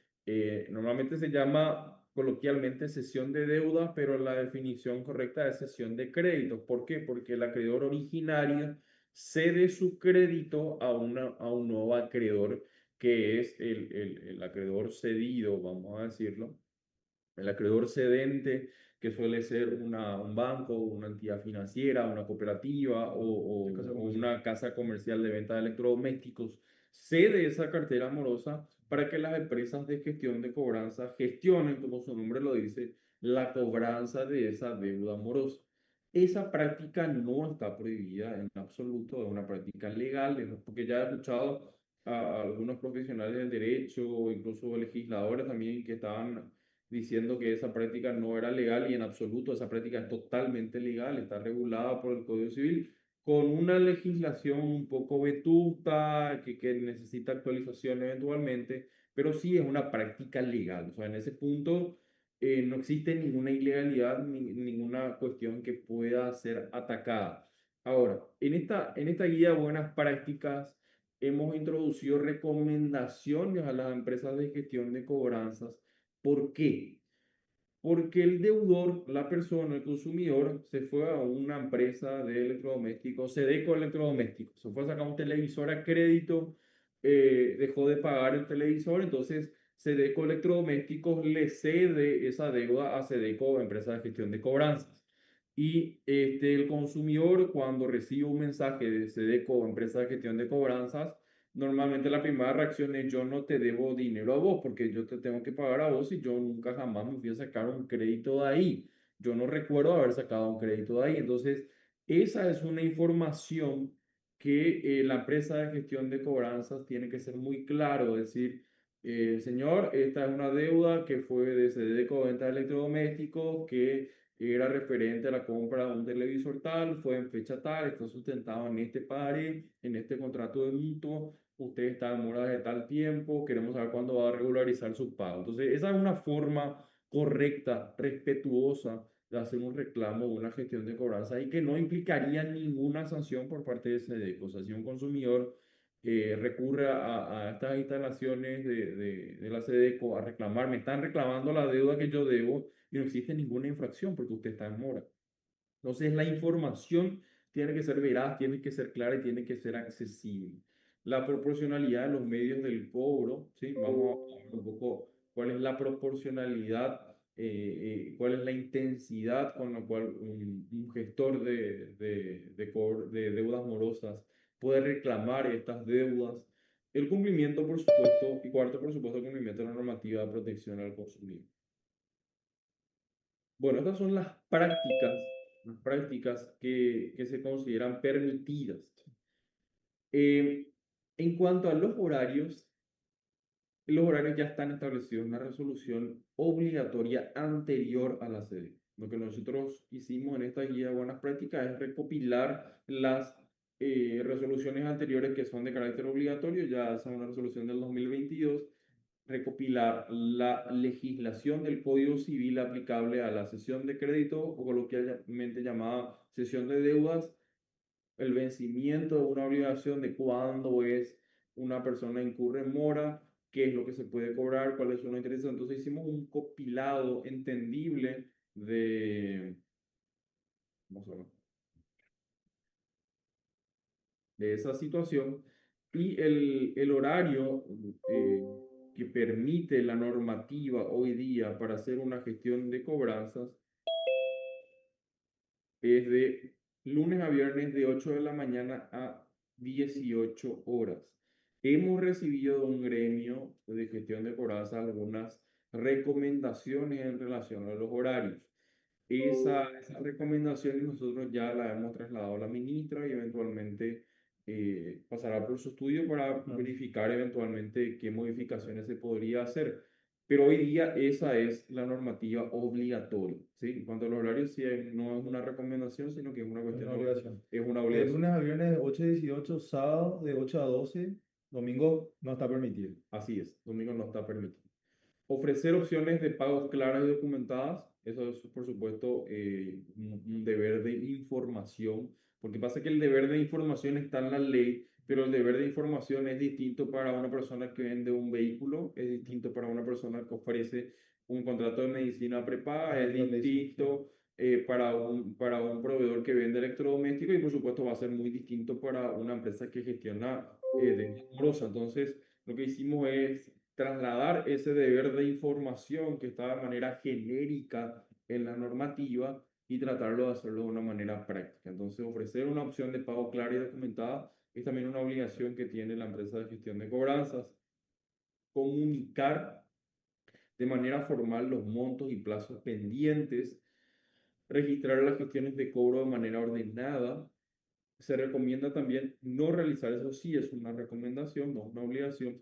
Normalmente se llama coloquialmente cesión de deuda, pero la definición correcta es cesión de crédito. ¿Por qué? Porque el acreedor originario cede su crédito a un nuevo acreedor, que es el acreedor cedido, vamos a decirlo. El acreedor cedente, que suele ser un banco, una entidad financiera, una cooperativa o una casa comercial de venta de electrodomésticos, cede esa cartera morosa para que las empresas de gestión de cobranza gestionen, como su nombre lo dice, la cobranza de esa deuda morosa. Esa práctica no está prohibida en absoluto, es una práctica legal, porque ya he escuchado a algunos profesionales del derecho, incluso legisladores también, que estaban diciendo que esa práctica no era legal y en absoluto esa práctica es totalmente legal, está regulada por el Código Civil con una legislación un poco vetusta que necesita actualización eventualmente, pero sí es una práctica legal. O sea, en ese punto no existe ninguna ilegalidad ni ninguna cuestión que pueda ser atacada. Ahora, en esta guía de buenas prácticas hemos introducido recomendaciones a las empresas de gestión de cobranzas. ¿Por qué? Porque el deudor, la persona, el consumidor, se fue a una empresa de electrodomésticos, Sedeco Electrodomésticos, se fue a sacar un televisor a crédito, dejó de pagar el televisor, entonces Sedeco Electrodomésticos le cede esa deuda a Sedeco, empresa de gestión de cobranzas. Y el consumidor, cuando recibe un mensaje de Sedeco, empresa de gestión de cobranzas, normalmente la primera reacción es: yo no te debo dinero a vos porque yo te tengo que pagar a vos y yo nunca jamás me fui a sacar un crédito de ahí. Yo no recuerdo haber sacado un crédito de ahí. Entonces, esa es una información que la empresa de gestión de cobranzas tiene que ser muy claro, decir, señor, esta es una deuda que fue de Sedeco Venta de Electrodomésticos, que era referente a la compra de un televisor tal, fue en fecha tal, está sustentado en este pagaré, en este contrato de mutuo, usted está en mora de tal tiempo, queremos saber cuándo va a regularizar su pago. Entonces, esa es una forma correcta, respetuosa de hacer un reclamo o una gestión de cobranza y que no implicaría ninguna sanción por parte de SEDECO. O sea, si un consumidor recurre a estas instalaciones de la SEDECO a reclamar, me están reclamando la deuda que yo debo y no existe ninguna infracción porque usted está en mora. Entonces, la información tiene que ser veraz, tiene que ser clara y tiene que ser accesible. La proporcionalidad de los medios del cobro, ¿sí? Vamos a ver un poco cuál es la proporcionalidad, cuál es la intensidad con la cual un gestor de deudas morosas puede reclamar estas deudas. El cumplimiento, por supuesto, y cuarto, por supuesto, el cumplimiento de la normativa de protección al consumidor. Bueno, estas son las prácticas que se consideran permitidas. En cuanto a los horarios ya están establecidos en una resolución obligatoria anterior a la sede. Lo que nosotros hicimos en esta guía de buenas prácticas es recopilar las resoluciones anteriores que son de carácter obligatorio, ya es una resolución del 2022, recopilar la legislación del Código Civil aplicable a la cesión de crédito o coloquialmente llamada cesión de deudas, el vencimiento de una obligación, de cuándo es una persona incurre en mora, qué es lo que se puede cobrar, cuáles son los intereses. Entonces hicimos un compilado entendible vamos a ver, de esa situación y el horario que permite la normativa hoy día para hacer una gestión de cobranzas es de lunes a viernes de 8 de la mañana a 18 horas. Hemos recibido de un gremio de gestión de cobranzas algunas recomendaciones en relación a los horarios. Esas recomendaciones nosotros ya las hemos trasladado a la ministra y eventualmente pasará por su estudio para verificar eventualmente qué modificaciones se podría hacer. Pero hoy día esa es la normativa obligatoria, ¿sí? En cuanto a los horarios, sí, no es una recomendación, sino que es una Es cuestión, una obligación. es una De obligación. lunes a viernes de 8 a 18, sábado de 8 a 12, domingo no está permitido. Así es, domingo no está permitido. Ofrecer opciones de pagos claras y documentadas, eso es por supuesto un deber de información, porque pasa que el deber de información está en la ley, pero el deber de información es distinto para una persona que vende un vehículo, es distinto para una persona que ofrece un contrato de medicina prepaga, es distinto para un proveedor que vende electrodomésticos y por supuesto va a ser muy distinto para una empresa que gestiona de morosa. Entonces, lo que hicimos es trasladar ese deber de información que está de manera genérica en la normativa y tratarlo de hacerlo de una manera práctica. Entonces, ofrecer una opción de pago clara y documentada es también una obligación que tiene la empresa de gestión de cobranzas. Comunicar de manera formal los montos y plazos pendientes, registrar las gestiones de cobro de manera ordenada. Se recomienda también no realizar, eso sí es una recomendación, no una obligación,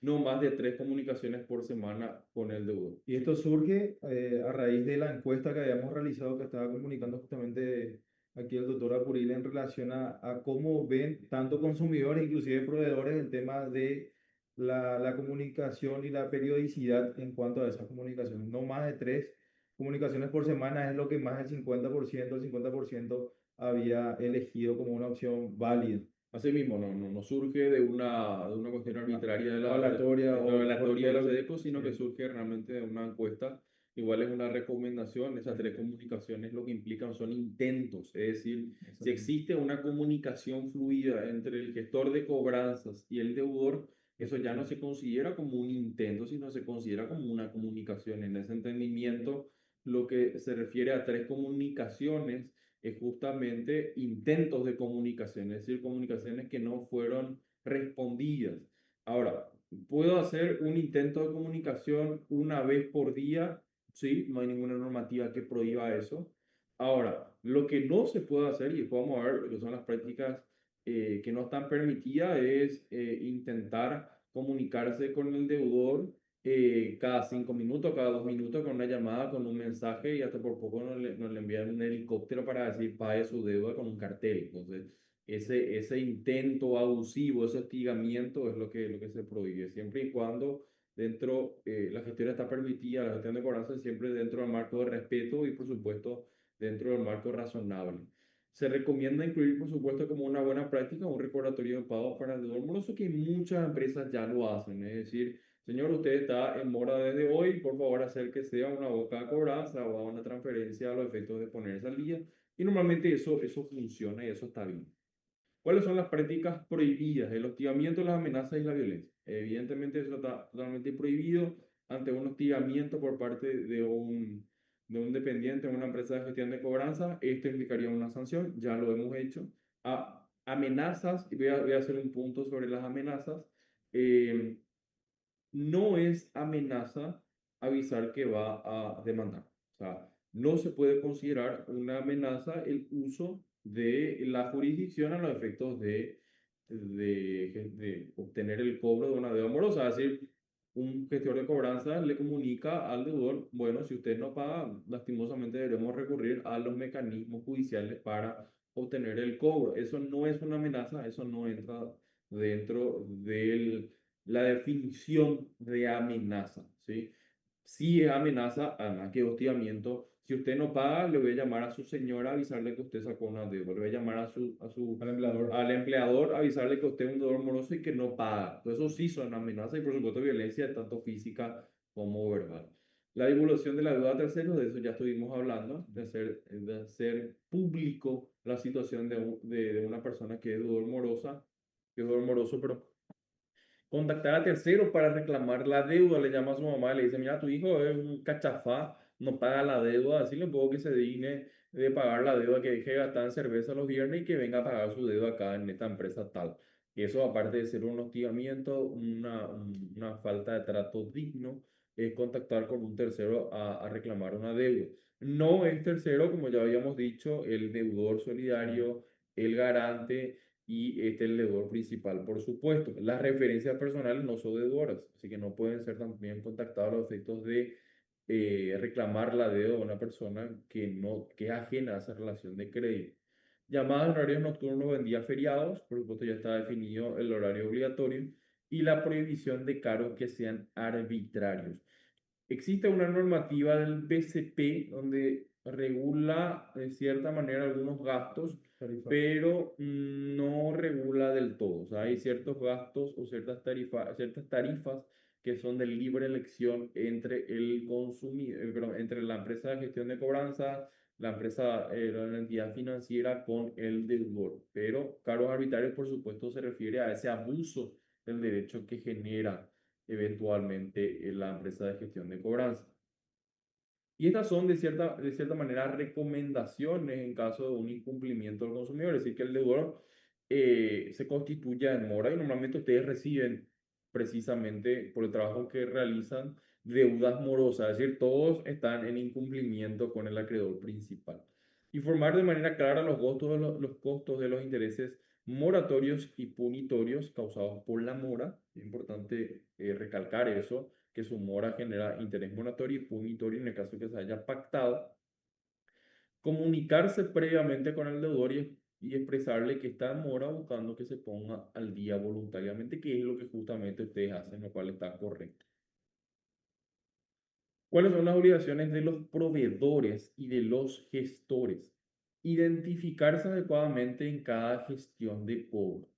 no más de 3 comunicaciones por semana con el deudor. Y esto surge a raíz de la encuesta que habíamos realizado, que estaba comunicando justamente aquí el doctor Apuril en relación a cómo ven tanto consumidores, inclusive proveedores, el tema de la comunicación y la periodicidad en cuanto a esas comunicaciones. No más de 3 comunicaciones por semana es lo que más del 50%, el 50% había elegido como una opción válida. Así mismo, no surge de una cuestión arbitraria Aleatoria o aleatoria de la por- SEDECO, sino que sí. surge realmente de una encuesta. Igual es una recomendación, esas 3 comunicaciones lo que implican son intentos, es decir, si existe una comunicación fluida entre el gestor de cobranzas y el deudor, eso ya no se considera como un intento, sino se considera como una comunicación. En ese entendimiento, lo que se refiere a 3 comunicaciones es justamente intentos de comunicación, es decir, comunicaciones que no fueron respondidas. Ahora, ¿puedo hacer un intento de comunicación una vez por día? Sí, no hay ninguna normativa que prohíba eso. Ahora, lo que no se puede hacer, y después vamos a ver lo que son las prácticas que no están permitidas, es intentar comunicarse con el deudor cada 5 minutos, cada 2 minutos, con una llamada, con un mensaje, y hasta por poco nos le envían un helicóptero para decir pague su deuda con un cartel. Entonces, ese intento abusivo, ese hostigamiento es lo que se prohíbe, siempre y cuando la gestión está permitida, la gestión de cobranza siempre dentro del marco de respeto y, por supuesto, dentro del marco razonable. Se recomienda incluir, por supuesto, como una buena práctica, un recordatorio de pago para el deudor moroso, que muchas empresas ya lo hacen. Es decir, señor, usted está en mora desde hoy, por favor hacer que sea una boca de cobranza o una transferencia a los efectos de ponerse al día. Y normalmente eso funciona y eso está bien. ¿Cuáles son las prácticas prohibidas? El hostigamiento, las amenazas y la violencia. Evidentemente eso está totalmente prohibido ante un hostigamiento por parte de un dependiente de una empresa de gestión de cobranza. Esto implicaría una sanción, ya lo hemos hecho. Amenazas, y voy a hacer un punto sobre las amenazas. Eh, no es amenaza avisar que va a demandar. O sea, no se puede considerar una amenaza el uso de la jurisdicción a los efectos de obtener el cobro de una deuda morosa. Es decir, un gestor de cobranza le comunica al deudor, bueno, si usted no paga, lastimosamente debemos recurrir a los mecanismos judiciales para obtener el cobro. Eso no es una amenaza, eso no entra dentro de la definición de amenaza, ¿sí? Si es amenaza, además que hostigamiento, si usted no paga, le voy a llamar a su señora a avisarle que usted sacó una deuda. Le voy a llamar Al empleador. al empleador a avisarle que usted es un deudor moroso y que no paga. Entonces, eso sí son amenazas y, por supuesto, violencia tanto física como verbal. La divulgación de la deuda a terceros, de eso ya estuvimos hablando, de hacer público la situación de una persona que es deudor moroso, pero contactar a terceros para reclamar la deuda. Le llama a su mamá y le dice, mira, tu hijo es un cachafá, no paga la deuda, así le puedo que se digne de pagar la deuda, que deje de gastar en cerveza los viernes y que venga a pagar su deuda acá en esta empresa tal. Y eso, aparte de ser un hostigamiento, una falta de trato digno, es contactar con un tercero a reclamar una deuda. No es tercero, como ya habíamos dicho, el deudor solidario, el garante y este es el deudor principal, por supuesto. Las referencias personales no son deudores, así que no pueden ser también contactados a los efectos de reclamar la deuda de una persona que es ajena a esa relación de crédito. Llamadas en horarios nocturnos o en días feriados, por supuesto ya está definido el horario obligatorio, y la prohibición de cargos que sean arbitrarios. Existe una normativa del BCP donde regula de cierta manera algunos gastos, pero no regula del todo. O sea, hay ciertos gastos o ciertas tarifas que son de libre elección entre el consumidor, perdón, entre la empresa de gestión de cobranza, la entidad financiera con el deudor. Pero cargos arbitrarios, por supuesto, se refiere a ese abuso del derecho que genera eventualmente la empresa de gestión de cobranza. Y estas son de cierta manera recomendaciones en caso de un incumplimiento del consumidor, es decir, que el deudor se constituya en mora y normalmente ustedes reciben precisamente por el trabajo que realizan deudas morosas, es decir, todos están en incumplimiento con el acreedor principal. Informar de manera clara los costos de los intereses moratorios y punitorios causados por la mora. Es importante recalcar eso, que su mora genera interés moratorio y punitorio en el caso que se haya pactado. Comunicarse previamente con el deudor y expresarle que está en mora buscando que se ponga al día voluntariamente, que es lo que justamente ustedes hacen, lo cual está correcto. ¿Cuáles son las obligaciones de los proveedores y de los gestores? Identificarse adecuadamente en cada gestión de cobro.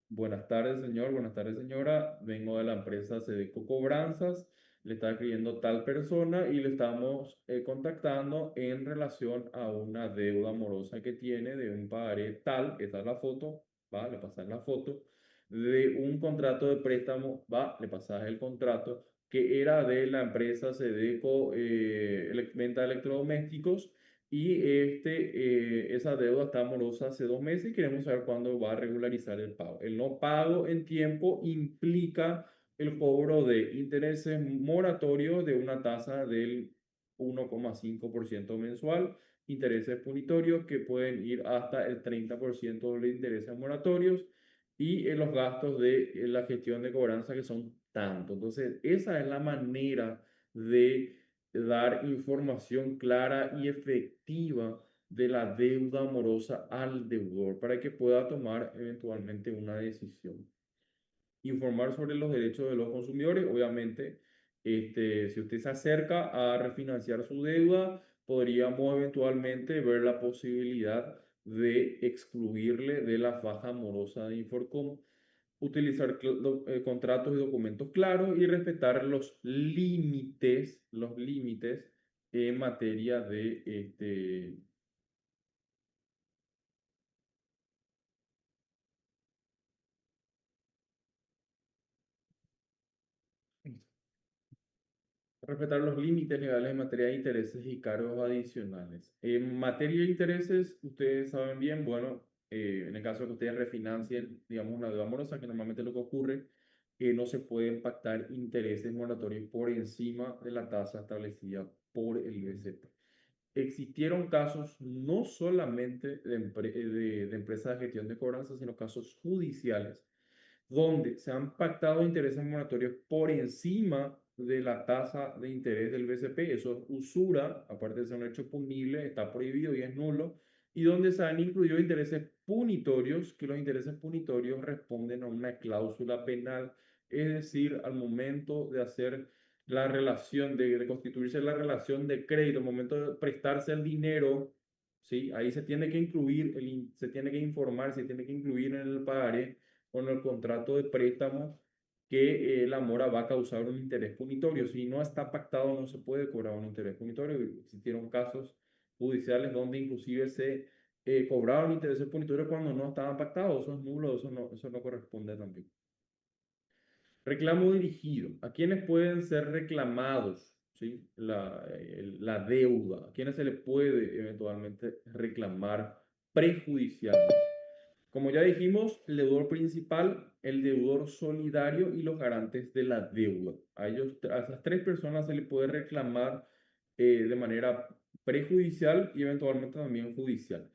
Buenas tardes, señor. Buenas tardes, señora. Vengo de la empresa Sedeco Cobranzas. Le está escribiendo tal persona y le estamos contactando en relación a una deuda morosa que tiene de un pagaré tal, esa es la foto, va, le pasas la foto, de un contrato de préstamo, va, le pasas el contrato, que era de la empresa Sedeco Venta de Electrodomésticos y esa deuda está morosa hace 2 meses y queremos saber cuándo va a regularizar el pago. El no pago en tiempo implica el cobro de intereses moratorios de una tasa del 1,5% mensual, intereses punitorios que pueden ir hasta el 30% de los intereses moratorios y los gastos de la gestión de cobranza que son tanto. Entonces, esa es la manera de dar información clara y efectiva de la deuda morosa al deudor para que pueda tomar eventualmente una decisión. Informar sobre los derechos de los consumidores, obviamente, si usted se acerca a refinanciar su deuda, podríamos eventualmente ver la posibilidad de excluirle de la faja morosa de Inforcom, utilizar contratos y documentos claros y respetar los límites en materia de respetar los límites legales en materia de intereses y cargos adicionales. En materia de intereses, ustedes saben bien, bueno, en el caso de que ustedes refinancien, digamos, una deuda morosa, que normalmente lo que ocurre, que no se pueden pactar intereses moratorios por encima de la tasa establecida por el BCP. Existieron casos no solamente de empresas de gestión de cobranza, sino casos judiciales donde se han pactado intereses moratorios por encima de la tasa de interés del BCP. Eso es usura, aparte de ser un hecho punible, está prohibido y es nulo, y donde se han incluido intereses punitorios, que los intereses punitorios responden a una cláusula penal, es decir, al momento de hacer la relación, de constituirse la relación de crédito, al momento de prestarse el dinero, ¿sí? Ahí se tiene que incluir, se tiene que informar, se tiene que incluir en el pagaré con el contrato de préstamo que la mora va a causar un interés punitorio. Si no está pactado, no se puede cobrar un interés punitorio. Existieron casos judiciales donde inclusive se cobraron intereses punitorios cuando no estaban pactados. Eso es nulo, eso no corresponde también. Reclamo dirigido. ¿A quiénes pueden ser reclamados? ¿Sí? La deuda. ¿A quiénes se le puede eventualmente reclamar prejudicialmente? Como ya dijimos, el deudor principal, el deudor solidario y los garantes de la deuda. A esas tres personas se le puede reclamar de manera prejudicial y eventualmente también judicial.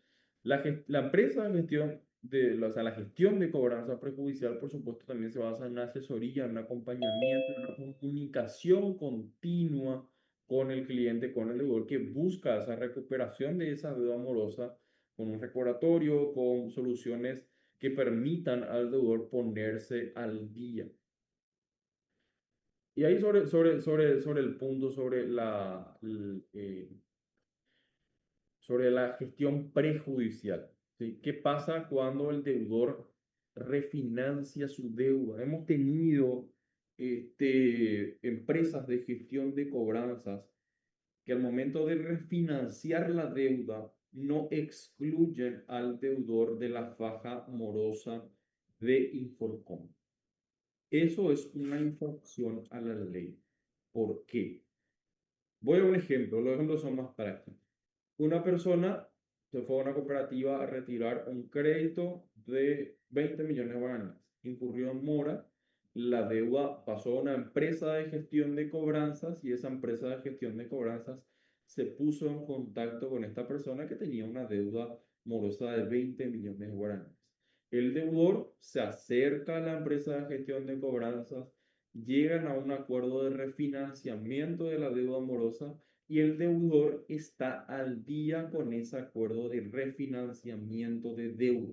La empresa de gestión o sea, la gestión de cobranza prejudicial, por supuesto, también se basa en una asesoría, en un acompañamiento, en una comunicación continua con el cliente, con el deudor, que busca esa recuperación de esa deuda amorosa con un recordatorio, con soluciones que permitan al deudor ponerse al día. Y ahí sobre el punto, sobre la gestión prejudicial. ¿Sí? ¿Qué pasa cuando el deudor refinancia su deuda? Hemos tenido empresas de gestión de cobranzas que al momento de refinanciar la deuda no excluyen al deudor de la faja morosa de Inforcom. Eso es una infracción a la ley. ¿Por qué? Voy a un ejemplo, los ejemplos son más prácticos. Una persona se fue a una cooperativa a retirar un crédito de 20 millones de guaraníes. Incurrió en mora, la deuda pasó a una empresa de gestión de cobranzas y esa empresa de gestión de cobranzas se puso en contacto con esta persona que tenía una deuda morosa de 20 millones de guaraníes. El deudor se acerca a la empresa de gestión de cobranzas, llegan a un acuerdo de refinanciamiento de la deuda morosa y el deudor está al día con ese acuerdo de refinanciamiento de deuda.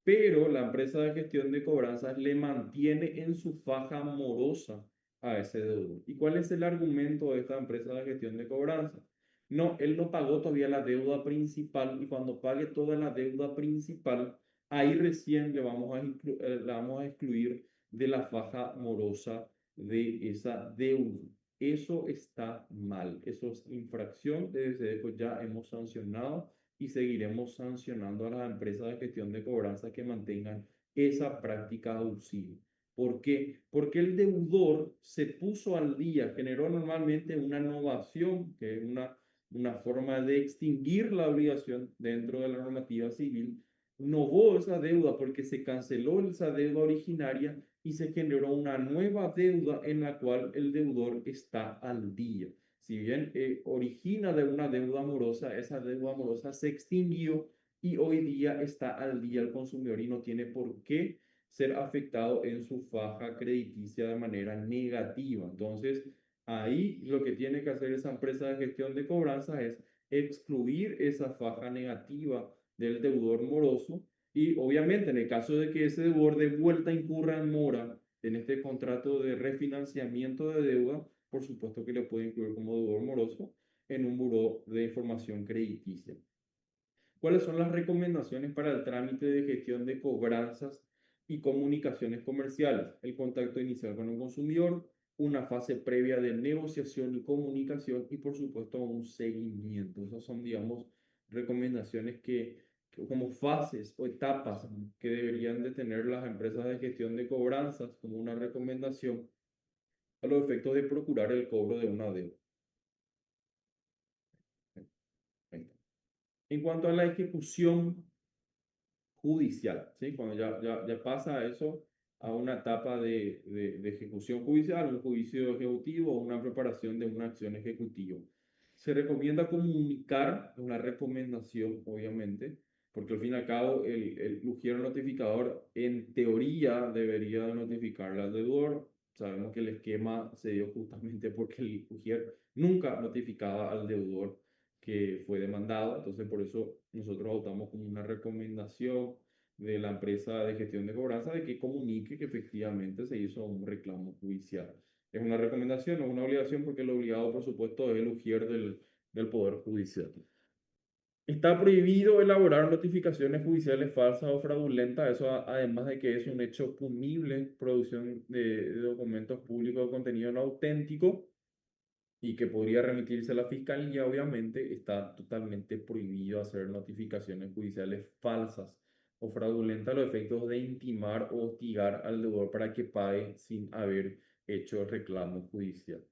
Pero la empresa de gestión de cobranzas le mantiene en su faja morosa a ese deudor. ¿Y cuál es el argumento de esta empresa de gestión de cobranzas? No, él no pagó todavía la deuda principal y cuando pague toda la deuda principal, ahí recién la vamos a excluir de la faja morosa de esa deuda. Eso está mal, eso es infracción, desde eso ya hemos sancionado y seguiremos sancionando a las empresas de gestión de cobranza que mantengan esa práctica abusiva. ¿Por qué? Porque el deudor se puso al día, generó normalmente una novación, que es una forma de extinguir la obligación dentro de la normativa civil, novó esa deuda porque se canceló esa deuda originaria y se generó una nueva deuda en la cual el deudor está al día. Si bien origina de una deuda morosa, esa deuda morosa se extinguió y hoy día está al día el consumidor y no tiene por qué ser afectado en su faja crediticia de manera negativa. Entonces, ahí lo que tiene que hacer esa empresa de gestión de cobranza es excluir esa faja negativa del deudor moroso y obviamente en el caso de que ese deudor de vuelta incurra en mora en este contrato de refinanciamiento de deuda, por supuesto que le puede incluir como deudor moroso en un buró de información crediticia. ¿Cuáles son las recomendaciones para el trámite de gestión de cobranzas y comunicaciones comerciales? El contacto inicial con el consumidor, una fase previa de negociación y comunicación y por supuesto un seguimiento. Esas son, digamos, recomendaciones que como fases o etapas que deberían de tener las empresas de gestión de cobranzas como una recomendación a los efectos de procurar el cobro de una deuda. En cuanto a la ejecución judicial, ¿sí? Cuando ya pasa eso a una etapa de ejecución judicial, un juicio ejecutivo o una preparación de una acción ejecutiva. Se recomienda comunicar una recomendación, obviamente, porque al fin y al cabo el ujier notificador en teoría debería notificarle al deudor. Sabemos que el esquema se dio justamente porque el ujier nunca notificaba al deudor que fue demandado, entonces por eso nosotros adoptamos como una recomendación de la empresa de gestión de cobranza de que comunique que efectivamente se hizo un reclamo judicial. Es una recomendación, no es una obligación, porque el obligado, por supuesto, es el ujier del Poder Judicial. Está prohibido elaborar notificaciones judiciales falsas o fraudulentas, eso además de que es un hecho punible, producción de documentos públicos de contenido no auténtico, y que podría remitirse a la fiscalía, obviamente, está totalmente prohibido hacer notificaciones judiciales falsas o fraudulentas a los efectos de intimar o hostigar al deudor para que pague sin haber hecho reclamo judicial.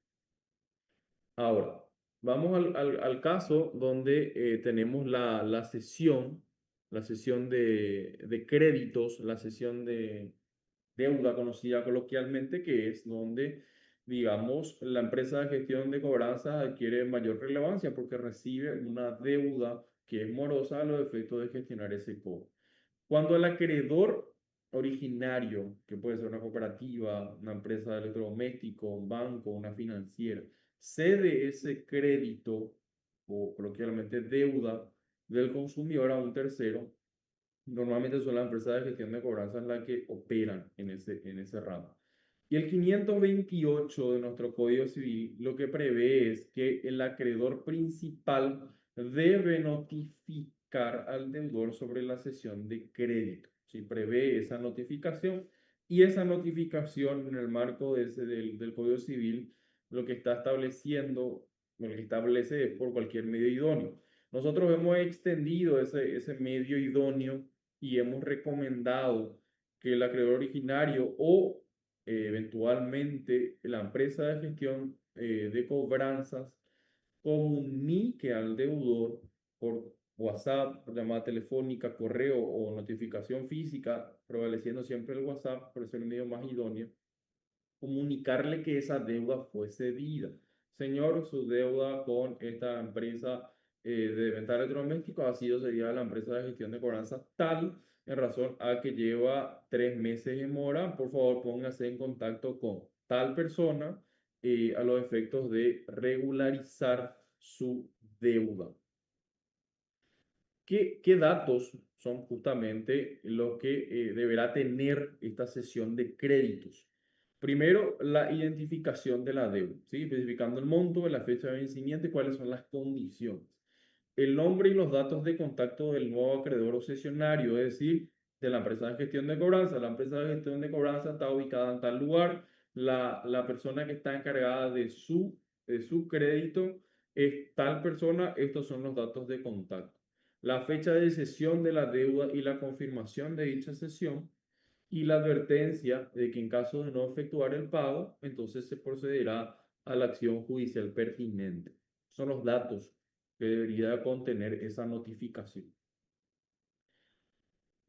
Ahora, vamos al caso donde tenemos la sesión de créditos, la sesión de deuda conocida coloquialmente, que es donde, digamos, la empresa de gestión de cobranzas adquiere mayor relevancia porque recibe una deuda que es morosa a los efectos de gestionar ese cobro. Cuando el acreedor originario, que puede ser una cooperativa, una empresa de electrodoméstico, un banco, una financiera, cede ese crédito o coloquialmente deuda del consumidor a un tercero, normalmente son las empresas de gestión de cobranzas las que operan en ese ramo. Y el 528 de nuestro Código Civil lo que prevé es que el acreedor principal debe notificar al deudor sobre la cesión de crédito. ¿Sí? Prevé esa notificación y esa notificación en el marco del Código Civil lo que está estableciendo, lo que establece es por cualquier medio idóneo. Nosotros hemos extendido ese medio idóneo y hemos recomendado que el acreedor originario o eventualmente la empresa de gestión de cobranzas comunique al deudor por WhatsApp, por llamada telefónica, correo o notificación física, prevaleciendo siempre el WhatsApp por ser el medio más idóneo, comunicarle que esa deuda fue cedida. Señor, su deuda con esta empresa de venta de electrodomésticos ha sido cedida a la empresa de gestión de cobranzas tal, en razón a que lleva 3 meses en mora. Por favor, póngase en contacto con tal persona a los efectos de regularizar su deuda. ¿Qué datos son justamente los que deberá tener esta sesión de créditos? Primero, la identificación de la deuda, ¿sí? Especificando el monto, la fecha de vencimiento y cuáles son las condiciones. El nombre y los datos de contacto del nuevo acreedor o cesionario, es decir, de la empresa de gestión de cobranza. La empresa de gestión de cobranza está ubicada en tal lugar. La persona que está encargada de su crédito es tal persona. Estos son los datos de contacto. La fecha de cesión de la deuda y la confirmación de dicha cesión, y la advertencia de que en caso de no efectuar el pago, entonces se procederá a la acción judicial pertinente. Son los datos que debería contener esa notificación.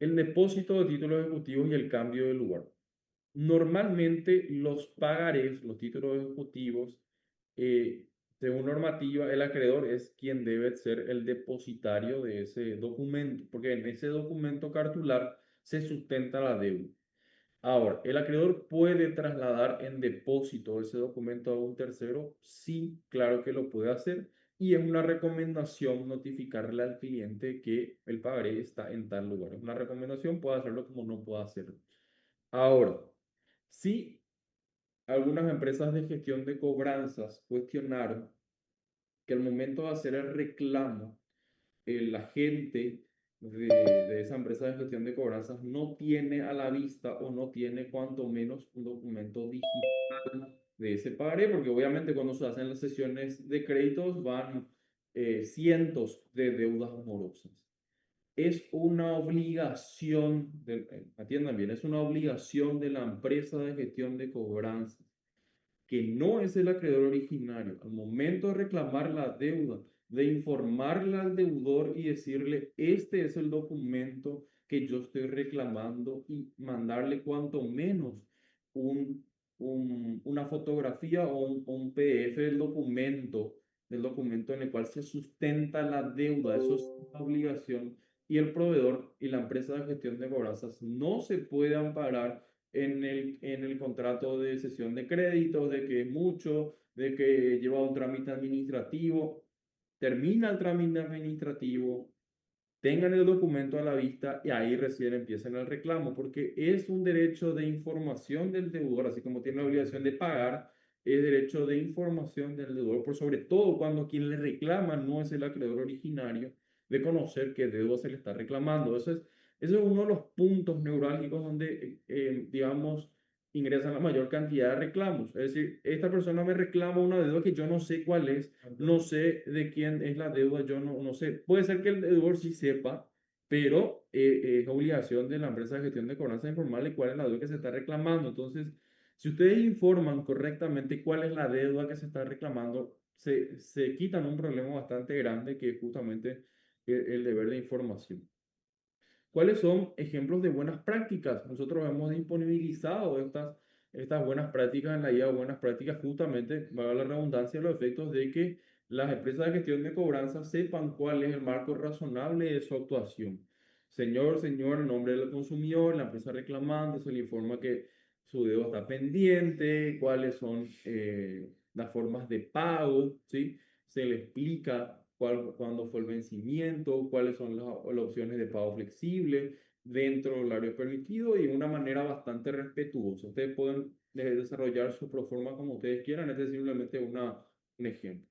El depósito de títulos ejecutivos y el cambio de lugar. Normalmente los pagarés, los títulos ejecutivos, según normativa, el acreedor es quien debe ser el depositario de ese documento, porque en ese documento cartular se sustenta la deuda. Ahora, ¿el acreedor puede trasladar en depósito ese documento a un tercero? Sí, claro que lo puede hacer. Y es una recomendación notificarle al cliente que el pagaré está en tal lugar. Es una recomendación, puede hacerlo como no puede hacerlo. Ahora, si algunas empresas de gestión de cobranzas cuestionaron que al momento de hacer el reclamo, el agente de esa empresa de gestión de cobranzas no tiene a la vista o no tiene cuanto menos un documento digital de ese pagaré, porque obviamente cuando se hacen las sesiones de créditos van cientos de deudas morosas. Es una obligación, atiendan bien, es una obligación de la empresa de gestión de cobranzas, que no es el acreedor originario, al momento de reclamar la deuda, de informarle al deudor y decirle, este es el documento que yo estoy reclamando, y mandarle cuanto menos una fotografía o un PDF del documento en el cual se sustenta la deuda. Eso es una obligación, y el proveedor y la empresa de gestión de cobranzas no se puede amparar en el contrato de cesión de créditos, de que es mucho, de que lleva un trámite administrativo. Termina el trámite administrativo, tengan el documento a la vista y ahí recién empiezan el reclamo, porque es un derecho de información del deudor, así como tiene la obligación de pagar, es derecho de información del deudor, por sobre todo cuando quien le reclama no es el acreedor originario, de conocer qué deuda se le está reclamando. Eso es uno de los puntos neurálgicos donde, digamos, ingresan la mayor cantidad de reclamos. Es decir, esta persona me reclama una deuda que yo no sé cuál es, no sé de quién es la deuda, yo no sé. Puede ser que el deudor sí sepa, pero es obligación de la empresa de gestión de cobranza informarle cuál es la deuda que se está reclamando. Entonces, si ustedes informan correctamente cuál es la deuda que se está reclamando, se quitan un problema bastante grande, que es justamente el deber de información. ¿Cuáles son ejemplos de buenas prácticas? Nosotros hemos disponibilizado estas buenas prácticas en la guía de buenas prácticas, justamente, valga la redundancia, los efectos de que las empresas de gestión de cobranza sepan cuál es el marco razonable de su actuación. Señor, en nombre del consumidor, la empresa reclamante se le informa que su deuda está pendiente, cuáles son las formas de pago, ¿sí? Se le explica cuándo fue el vencimiento, cuáles son las opciones de pago flexible dentro del horario permitido, y de una manera bastante respetuosa. Ustedes pueden desarrollar su proforma como ustedes quieran. Este es simplemente un ejemplo.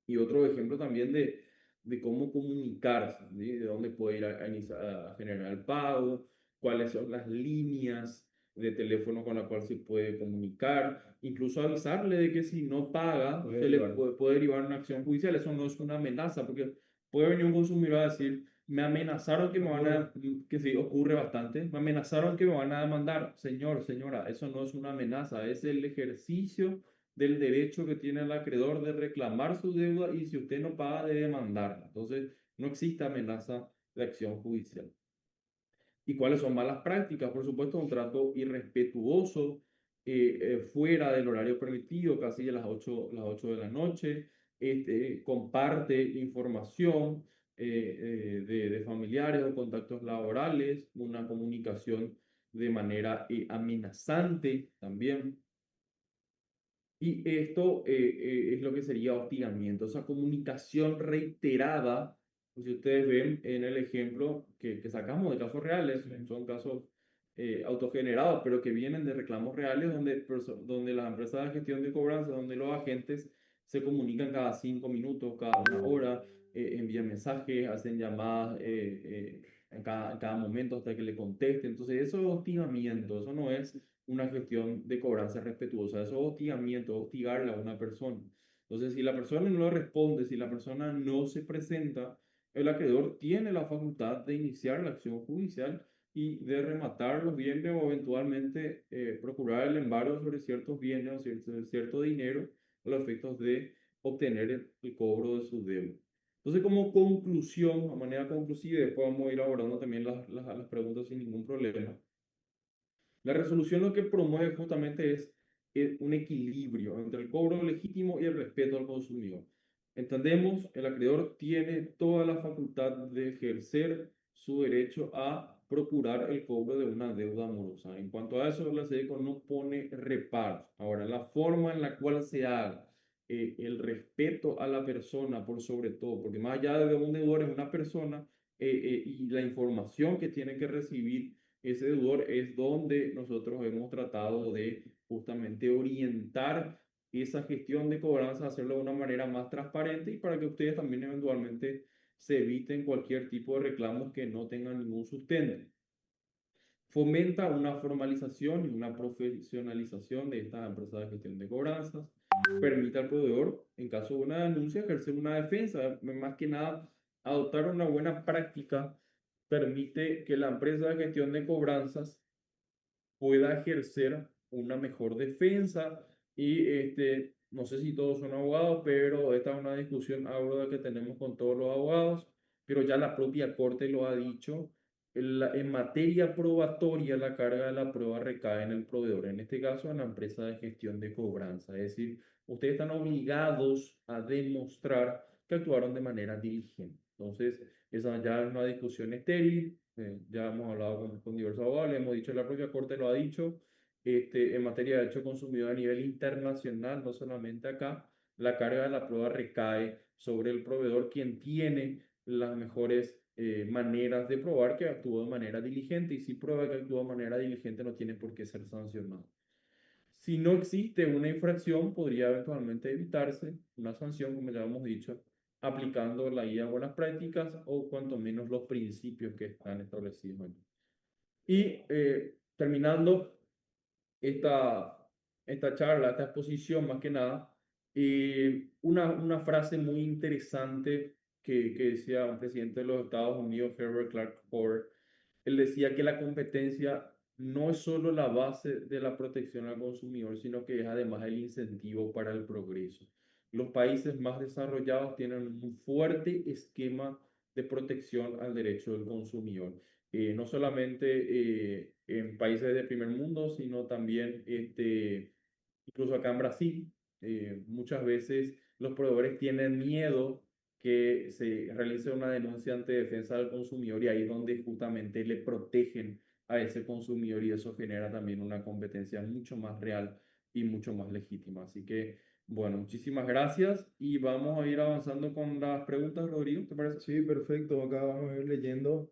Y otro ejemplo también de cómo comunicarse, ¿sí? De dónde puede ir a generar el pago, cuáles son las líneas de teléfono con la cual se puede comunicar, incluso avisarle de que si no paga, se le puede derivar una acción judicial. Eso no es una amenaza, porque puede venir un consumidor a decir, me amenazaron que me van a, que sí, ocurre bastante, me amenazaron que me van a demandar. Señor, señora, eso no es una amenaza, es el ejercicio del derecho que tiene el acreedor de reclamar su deuda y si usted no paga, de demandarla. Entonces, no existe amenaza de acción judicial. ¿Y cuáles son malas prácticas? Por supuesto, un trato irrespetuoso fuera del horario permitido, casi a las 8 de la noche, comparte información de familiares o contactos laborales, una comunicación de manera amenazante también. Y esto es lo que sería hostigamiento, esa comunicación reiterada. Pues si ustedes ven en el ejemplo que sacamos de casos reales, son casos autogenerados, pero que vienen de reclamos reales donde las empresas de gestión de cobranza, donde los agentes se comunican cada 5 minutos, cada 1 hora, envían mensajes, hacen llamadas en cada momento hasta que le conteste. Entonces, eso es hostigamiento, eso no es una gestión de cobranza respetuosa. Eso es hostigamiento, hostigarle a una persona. Entonces, si la persona no responde, si la persona no se presenta, el acreedor tiene la facultad de iniciar la acción judicial y de rematar los bienes o eventualmente procurar el embargo sobre ciertos bienes o cierto dinero a los efectos de obtener el cobro de su deuda. Entonces, como conclusión, a manera conclusiva, después vamos a ir abordando también las preguntas sin ningún problema. La resolución lo que promueve justamente es un equilibrio entre el cobro legítimo y el respeto al consumidor. Entendemos, el acreedor tiene toda la facultad de ejercer su derecho a procurar el cobro de una deuda morosa. En cuanto a eso, la SEDECO no pone reparos. Ahora, la forma en la cual se haga el respeto a la persona por sobre todo, porque más allá de un deudor es una persona y la información que tiene que recibir ese deudor es donde nosotros hemos tratado de justamente orientar esa gestión de cobranza, hacerlo de una manera más transparente y para que ustedes también eventualmente se eviten cualquier tipo de reclamos que no tengan ningún sustento. Fomenta una formalización y una profesionalización de estas empresas de gestión de cobranzas. Permite al proveedor, en caso de una denuncia, ejercer una defensa. Más que nada, adoptar una buena práctica permite que la empresa de gestión de cobranzas pueda ejercer una mejor defensa y no sé si todos son abogados, pero esta es una discusión ahora que tenemos con todos los abogados, pero ya la propia Corte lo ha dicho, en materia probatoria la carga de la prueba recae en el proveedor, en este caso en la empresa de gestión de cobranza, es decir, ustedes están obligados a demostrar que actuaron de manera diligente. Entonces, esa ya es una discusión estéril, ya hemos hablado con diversos abogados, le hemos dicho, la propia Corte lo ha dicho, en materia de derecho consumidor a nivel internacional, no solamente acá, la carga de la prueba recae sobre el proveedor, quien tiene las mejores maneras de probar que actuó de manera diligente, y si prueba que actuó de manera diligente no tiene por qué ser sancionado. Si no existe una infracción, podría eventualmente evitarse una sanción, como ya hemos dicho, aplicando la guía de buenas prácticas o cuanto menos los principios que están establecidos aquí. Y terminando esta charla, esta exposición más que nada, una frase muy interesante que decía un presidente de los Estados Unidos, Herbert Clark Hoover. Él decía que la competencia no es solo la base de la protección al consumidor, sino que es además el incentivo para el progreso. Los países más desarrollados tienen un fuerte esquema de protección al derecho del consumidor. No solamente en países de primer mundo, sino también incluso acá en Brasil. Muchas veces los proveedores tienen miedo que se realice una denuncia ante defensa del consumidor y ahí es donde justamente le protegen a ese consumidor y eso genera también una competencia mucho más real y mucho más legítima. Así que, bueno, muchísimas gracias y vamos a ir avanzando con las preguntas, Rodrigo, ¿te parece? Sí, perfecto. Acá vamos a ir leyendo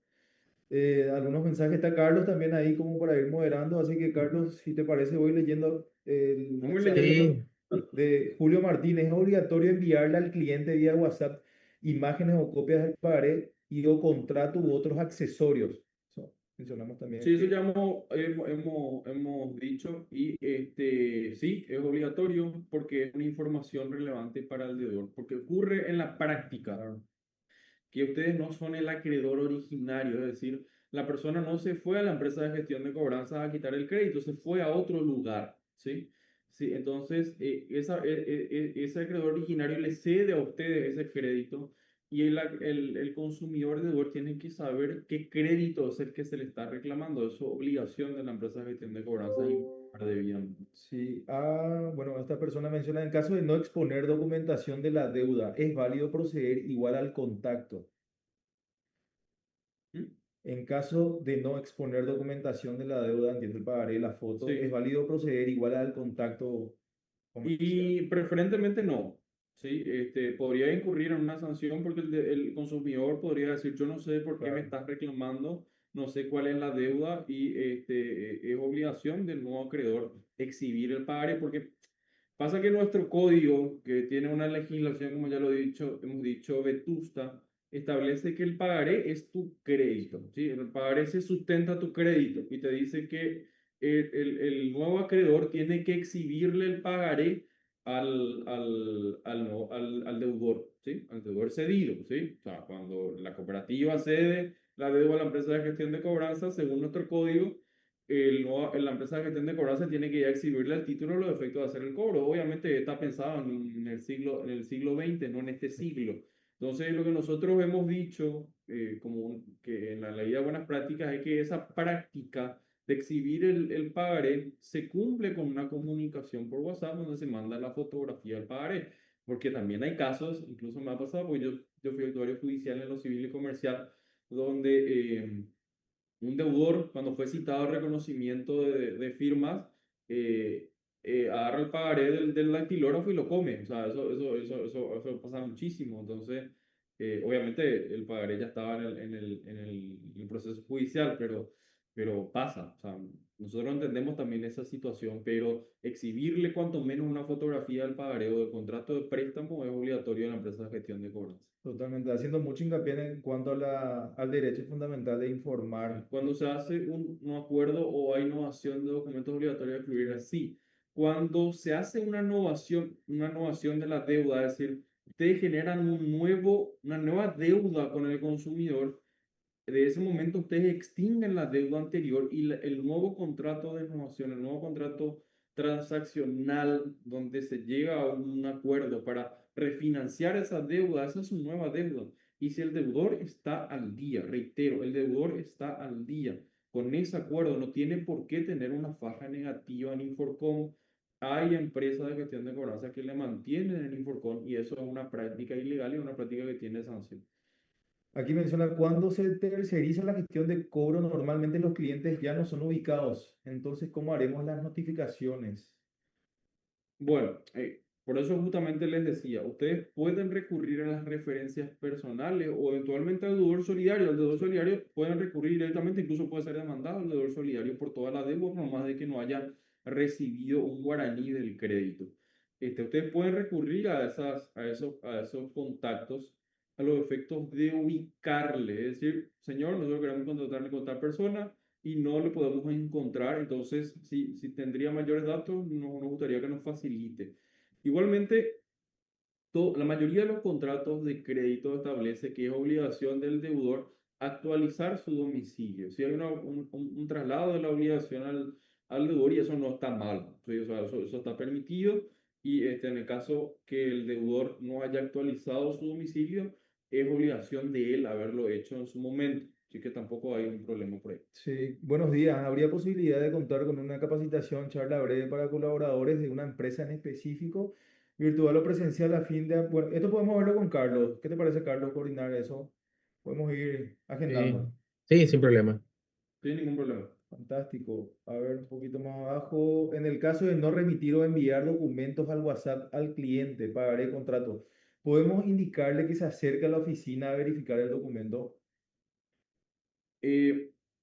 algunos mensajes. Está Carlos también ahí como para ir moderando. Así que, Carlos, si te parece, voy leyendo el Vamos mensaje leyendo. Sí, de Julio Martínez. Es obligatorio enviarle al cliente vía WhatsApp imágenes o copias del pagaré y o contrato u otros accesorios. Eso mencionamos también Sí, eso que ya hemos dicho y sí, es obligatorio porque es una información relevante para el deudor, porque ocurre en la práctica. que ustedes no son el acreedor originario, es decir, la persona no se fue a la empresa de gestión de cobranzas a quitar el crédito, se fue a otro lugar, ¿sí? Sí, entonces, ese acreedor originario le cede a ustedes ese crédito y el consumidor deudor tiene que saber qué crédito es el que se le está reclamando. Eso es obligación de la empresa de gestión de cobranzas informar debidamente. Sí, bueno, esta persona menciona, en caso de no exponer documentación de la deuda, es válido proceder igual al contacto. ¿Mm? En caso de no exponer documentación de la deuda, entiendo el pagaré, la foto, es Sí. válido proceder igual al contacto comercial. Y preferentemente no, ¿sí? Podría incurrir en una sanción porque el consumidor podría decir, yo no sé por qué me Claro. estás reclamando, no sé cuál es la deuda y es obligación del nuevo acreedor exhibir el pagaré porque pasa que nuestro código, que tiene una legislación, como ya lo hemos dicho, vetusta, establece que el pagaré es tu crédito, ¿sí? El pagaré se sustenta tu crédito y te dice que el nuevo acreedor tiene que exhibirle el pagaré al deudor, ¿sí? Al deudor cedido, ¿sí? O sea, cuando la cooperativa cede la deuda a la empresa de gestión de cobranza, según nuestro código, la empresa de gestión de cobranza tiene que ya exhibirle el título los efectos de hacer el cobro. Obviamente está pensado en el siglo XX, no en este siglo. Entonces, lo que nosotros hemos dicho, que en la ley de buenas prácticas, es que esa práctica de exhibir el pagaré se cumple con una comunicación por WhatsApp donde se manda la fotografía del pagaré. Porque también hay casos, incluso me ha pasado, porque yo fui actuario judicial en lo civil y comercial, donde un deudor, cuando fue citado al reconocimiento de firmas, eh, agarra el pagaré del dactilógrafo y lo come. O sea, eso pasa muchísimo. Entonces, obviamente el pagaré ya estaba en el proceso judicial, pero pasa. O sea, nosotros entendemos también esa situación, pero exhibirle cuanto menos una fotografía del pagaré o del contrato de préstamo es obligatorio en la empresa de gestión de cobranza. Totalmente, haciendo mucho hincapié en cuanto a al derecho fundamental de Sí. informar. Cuando se hace un acuerdo o hay innovación de documentos obligatorios de incluir así. Cuando se hace una innovación de la deuda, es decir, ustedes generan una nueva deuda con el consumidor, de ese momento ustedes extinguen la deuda anterior y el nuevo contrato de innovación, el nuevo contrato transaccional donde se llega a un acuerdo para refinanciar esa deuda, esa es su nueva deuda. Y si el deudor está al día, reitero, el deudor está al día con ese acuerdo, no tiene por qué tener una faja negativa en Inforcom. Hay empresas de gestión de cobranza que le mantienen en Inforcom y eso es una práctica ilegal y una práctica que tiene sanción. Aquí menciona, cuando se terceriza la gestión de cobro, normalmente los clientes ya no son ubicados. Entonces, ¿cómo haremos las notificaciones? Bueno, por eso justamente les decía, ustedes pueden recurrir a las referencias personales o eventualmente al deudor solidario. Al deudor solidario pueden recurrir directamente, incluso puede ser demandado al deudor solidario por toda la deuda, por más de que no haya recibido un guaraní del crédito. Ustedes pueden recurrir a esos contactos a los efectos de ubicarle, es decir, señor, nosotros queremos contratarle con tal persona y no le podemos encontrar. Entonces, si tendría mayores datos, nos gustaría que nos facilite. Igualmente, la mayoría de los contratos de crédito establece que es obligación del deudor actualizar su domicilio. Si hay un traslado de la obligación al deudor y eso no está mal, ¿sí? O sea, eso está permitido y en el caso que el deudor no haya actualizado su domicilio, es obligación de él haberlo hecho en su momento. Así que tampoco hay un problema por ahí. Sí, buenos días. ¿Habría posibilidad de contar con una capacitación, charla breve para colaboradores de una empresa en específico, virtual o presencial a fin de... Bueno, esto podemos verlo con Carlos. ¿Qué te parece, Carlos, coordinar eso? Podemos ir Sí, agendando. sí, sin problema. Sin ningún problema. Fantástico. A ver, un poquito más abajo. En el caso de no remitir o enviar documentos al WhatsApp al cliente, pagaré contrato, ¿podemos indicarle que se acerque a la oficina a verificar el documento?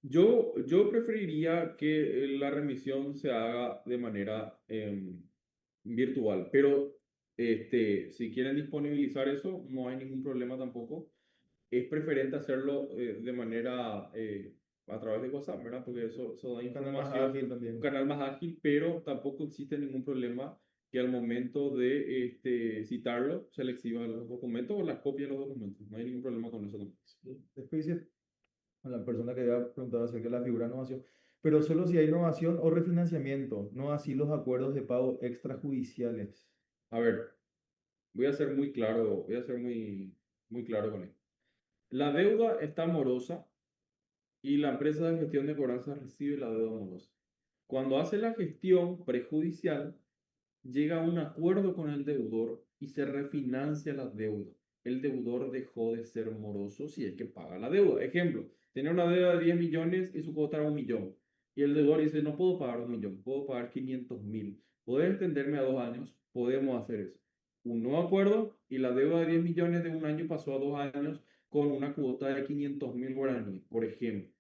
Yo preferiría que la remisión se haga de manera virtual, pero si quieren disponibilizar eso, no hay ningún problema tampoco. Es preferente hacerlo de manera a través de WhatsApp, ¿verdad? Porque eso da Un canal más información, ágil un también. canal más ágil, pero tampoco existe ningún problema que al momento de citarlo se le exhiban los documentos o las copias de los documentos. No hay ningún problema con eso también. Después dice a la persona que había preguntado acerca de la figura de innovación, pero solo si hay innovación o refinanciamiento, no así los acuerdos de pago extrajudiciales. A ver, voy a ser muy claro con esto. La deuda está morosa y la empresa de gestión de cobranzas recibe la deuda morosa. Cuando hace la gestión prejudicial, llega a un acuerdo con el deudor y se refinancia la deuda. El deudor dejó de ser moroso si es que paga la deuda. Ejemplo, tenía una deuda de 10 millones y su cuota era 1 millón. Y el deudor dice, no puedo pagar 1 millón, puedo pagar 500.000. ¿Puedes extenderme a 2 años? Podemos hacer eso. Un nuevo acuerdo y la deuda de 10 millones de un año pasó a 2 años con una cuota de 500.000 guaraníes, por ejemplo.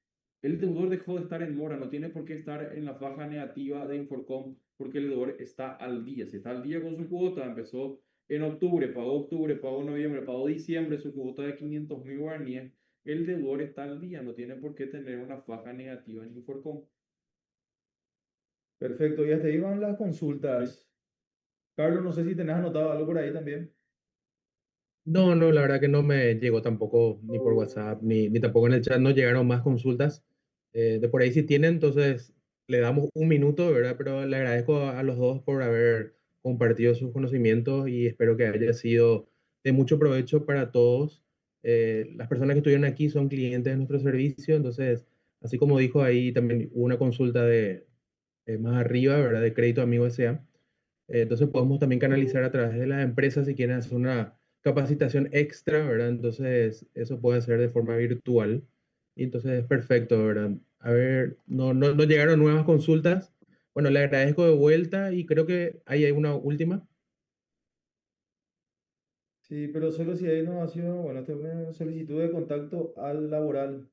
El deudor dejó de estar en mora, no tiene por qué estar en la faja negativa de Inforcom porque el deudor está al día. Si está al día con su cuota, empezó en octubre, pagó noviembre, pagó diciembre, su cuota de 500.000 guaraníes, el deudor está al día, no tiene por qué tener una faja negativa en Inforcom. Perfecto, y hasta ahí van las consultas. Carlos, no sé si tenés anotado algo por ahí también. No, no, la verdad que no me llegó tampoco ni por WhatsApp, ni tampoco en el chat, no llegaron más consultas. De por ahí si tienen, entonces le damos un minuto, ¿verdad? Pero le agradezco a los dos por haber compartido sus conocimientos y espero que haya sido de mucho provecho para todos. Las personas que estuvieron aquí son clientes de nuestro servicio, entonces, así como dijo ahí, también hubo una consulta de más arriba, ¿verdad? De Crédito Amigo S.A. Entonces podemos también canalizar a través de las empresas si quieren hacer una capacitación extra, ¿verdad? Entonces eso puede ser de forma virtual. Y entonces es perfecto, ¿verdad? A ver, no llegaron nuevas consultas. Bueno, le agradezco de vuelta y creo que ahí hay una última. Sí, pero solo si hay innovación, bueno, esta es una solicitud de contacto al laboral.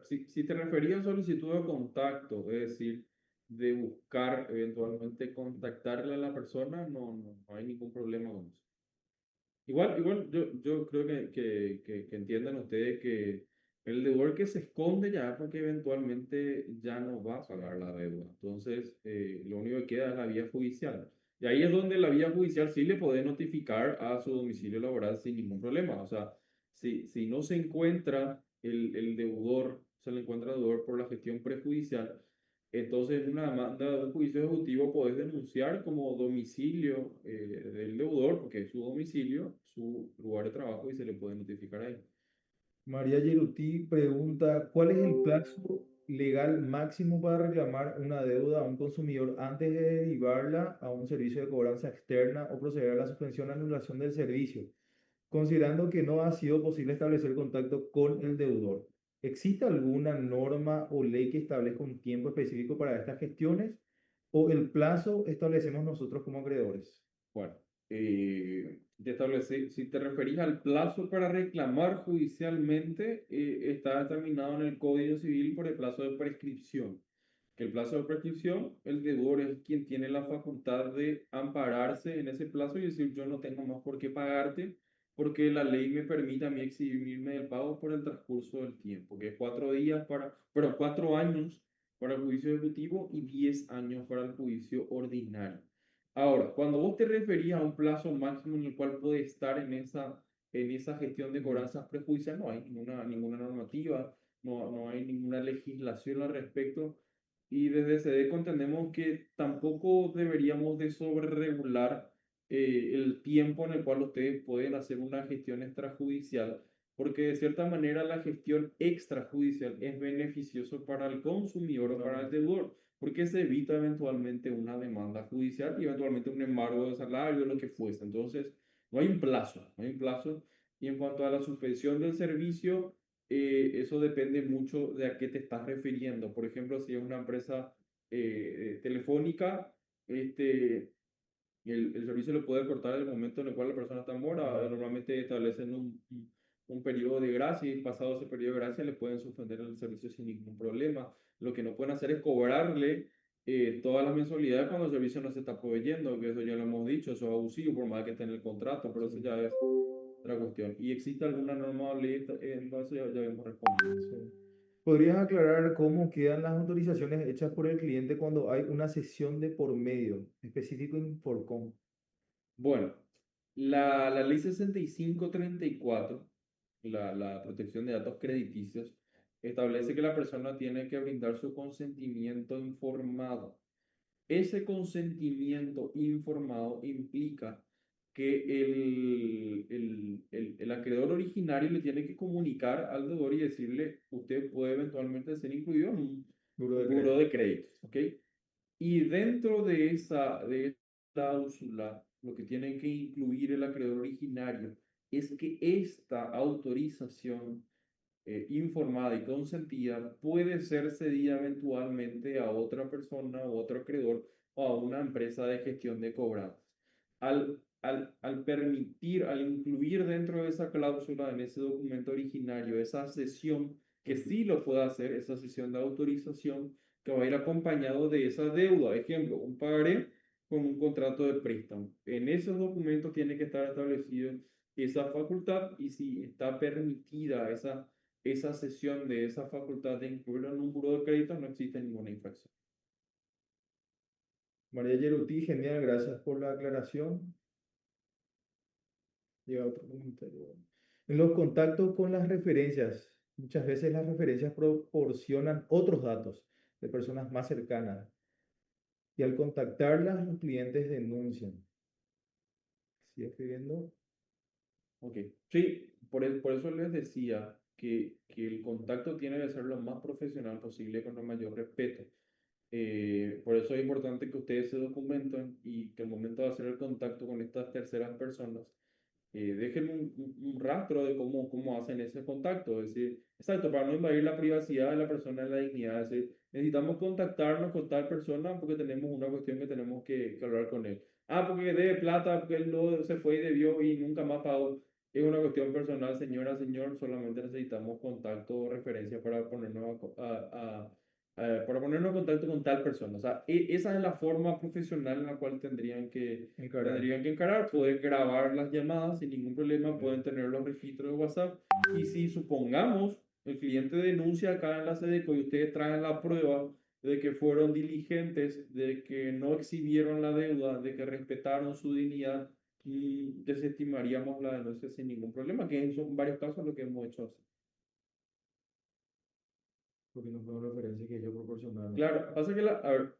Si te referías a solicitud de contacto, es decir, de buscar eventualmente contactarle a la persona, no hay ningún problema con eso. Igual yo creo que entiendan ustedes que el deudor que se esconde ya es porque eventualmente ya no va a pagar la deuda. Entonces, lo único que queda es la vía judicial. Y ahí es donde la vía judicial sí le puede notificar a su domicilio laboral sin ningún problema. O sea, si no se encuentra el deudor, se le encuentra deudor por la gestión prejudicial, entonces, en una demanda de un juicio ejecutivo podés denunciar como domicilio del deudor, porque es su domicilio, su lugar de trabajo y se le puede notificar ahí. María Yeruti pregunta, ¿cuál es el plazo legal máximo para reclamar una deuda a un consumidor antes de derivarla a un servicio de cobranza externa o proceder a la suspensión o anulación del servicio, considerando que no ha sido posible establecer contacto con el deudor? ¿Existe alguna norma o ley que establezca un tiempo específico para estas gestiones o el plazo establecemos nosotros como acreedores? Bueno, si te referís al plazo para reclamar judicialmente, está determinado en el Código Civil por el plazo de prescripción. Que el plazo de prescripción, el deudor es quien tiene la facultad de ampararse en ese plazo y decir yo no tengo más por qué pagarte porque la ley me permite a mí eximirme del pago por el transcurso del tiempo, que es 4 días pero 4 años para el juicio ejecutivo y 10 años para el juicio ordinario. Ahora, cuando vos te referías a un plazo máximo en el cual puede estar en esa gestión de cobranzas prejudicial, no hay ninguna normativa, no hay ninguna legislación al respecto. Y desde SEDECO entendemos que tampoco deberíamos de sobreregular el tiempo en el cual ustedes pueden hacer una gestión extrajudicial, porque de cierta manera la gestión extrajudicial es beneficioso para el consumidor o para el deudor, porque se evita eventualmente una demanda judicial y eventualmente un embargo de salario, lo que fuese. Entonces, no hay un plazo. Y en cuanto a la suspensión del servicio, eso depende mucho de a qué te estás refiriendo. Por ejemplo, si es una empresa telefónica, el servicio lo puede cortar en el momento en el cual la persona está en mora. Normalmente establecen un periodo de gracia y pasado ese periodo de gracia le pueden suspender el servicio sin ningún problema. Lo que no pueden hacer es cobrarle todas las mensualidades cuando el servicio no se está proveyendo, que eso ya lo hemos dicho, eso es abusivo por más que esté en el contrato, pero eso ya es otra cuestión. ¿Y existe alguna norma o ley? No, eso ya hemos respondido. Sí. ¿Podrías aclarar cómo quedan las autorizaciones hechas por el cliente cuando hay una sesión de por medio, específico Inforcom? Bueno, la ley 6534, la protección de datos crediticios, establece que la persona tiene que brindar su consentimiento informado. Ese consentimiento informado implica que el acreedor originario le tiene que comunicar al deudor y decirle, usted puede eventualmente ser incluido en un Buro de buro crédito. de créditos, ¿ok? Y dentro de esa cláusula, lo que tiene que incluir el acreedor originario es que esta autorización informada y consentida puede ser cedida eventualmente a otra persona o otro acreedor o a una empresa de gestión de cobranzas. Al permitir, al incluir dentro de esa cláusula, en ese documento originario, esa cesión, que sí lo puede hacer, esa cesión de autorización, que va a ir acompañado de esa deuda. Ejemplo, un pagaré con un contrato de préstamo. En esos documentos tiene que estar establecido esa facultad y si está permitida esa cesión de esa facultad de incluirlo en un buro de crédito, no existe ninguna infracción. María Yeruti, genial, gracias por la aclaración. Llega otro comentario. En los contactos con las referencias, muchas veces las referencias proporcionan otros datos de personas más cercanas y al contactarlas los clientes denuncian. ¿Sigue escribiendo? Ok, sí, por eso les decía que el contacto tiene que ser lo más profesional posible con el mayor respeto. Por eso es importante que ustedes se documenten y que al momento de hacer el contacto con estas terceras personas, dejen un rastro de cómo hacen ese contacto. Es decir, exacto, para no invadir la privacidad de la persona, la dignidad. Es decir, necesitamos contactarnos con tal persona porque tenemos una cuestión que tenemos que hablar con él. Ah, porque debe plata, porque él no se fue y debió y nunca más pagó. Es una cuestión personal, señora, señor. Solamente necesitamos contacto o referencia para ponernos para ponernos en contacto con tal persona. O sea, esa es la forma profesional en la cual Encarar. tendrían que encarar. Pueden grabar las llamadas sin ningún problema, pueden tener los registros de WhatsApp. Y si supongamos el cliente denuncia acá en la SEDECO y ustedes traen la prueba de que fueron diligentes, de que no exhibieron la deuda, de que respetaron su dignidad, y desestimaríamos la denuncia sin ningún problema, que son varios casos lo que hemos hecho así. Porque no fue una referencia que ellos proporcionaron. Claro, pasa que a ver,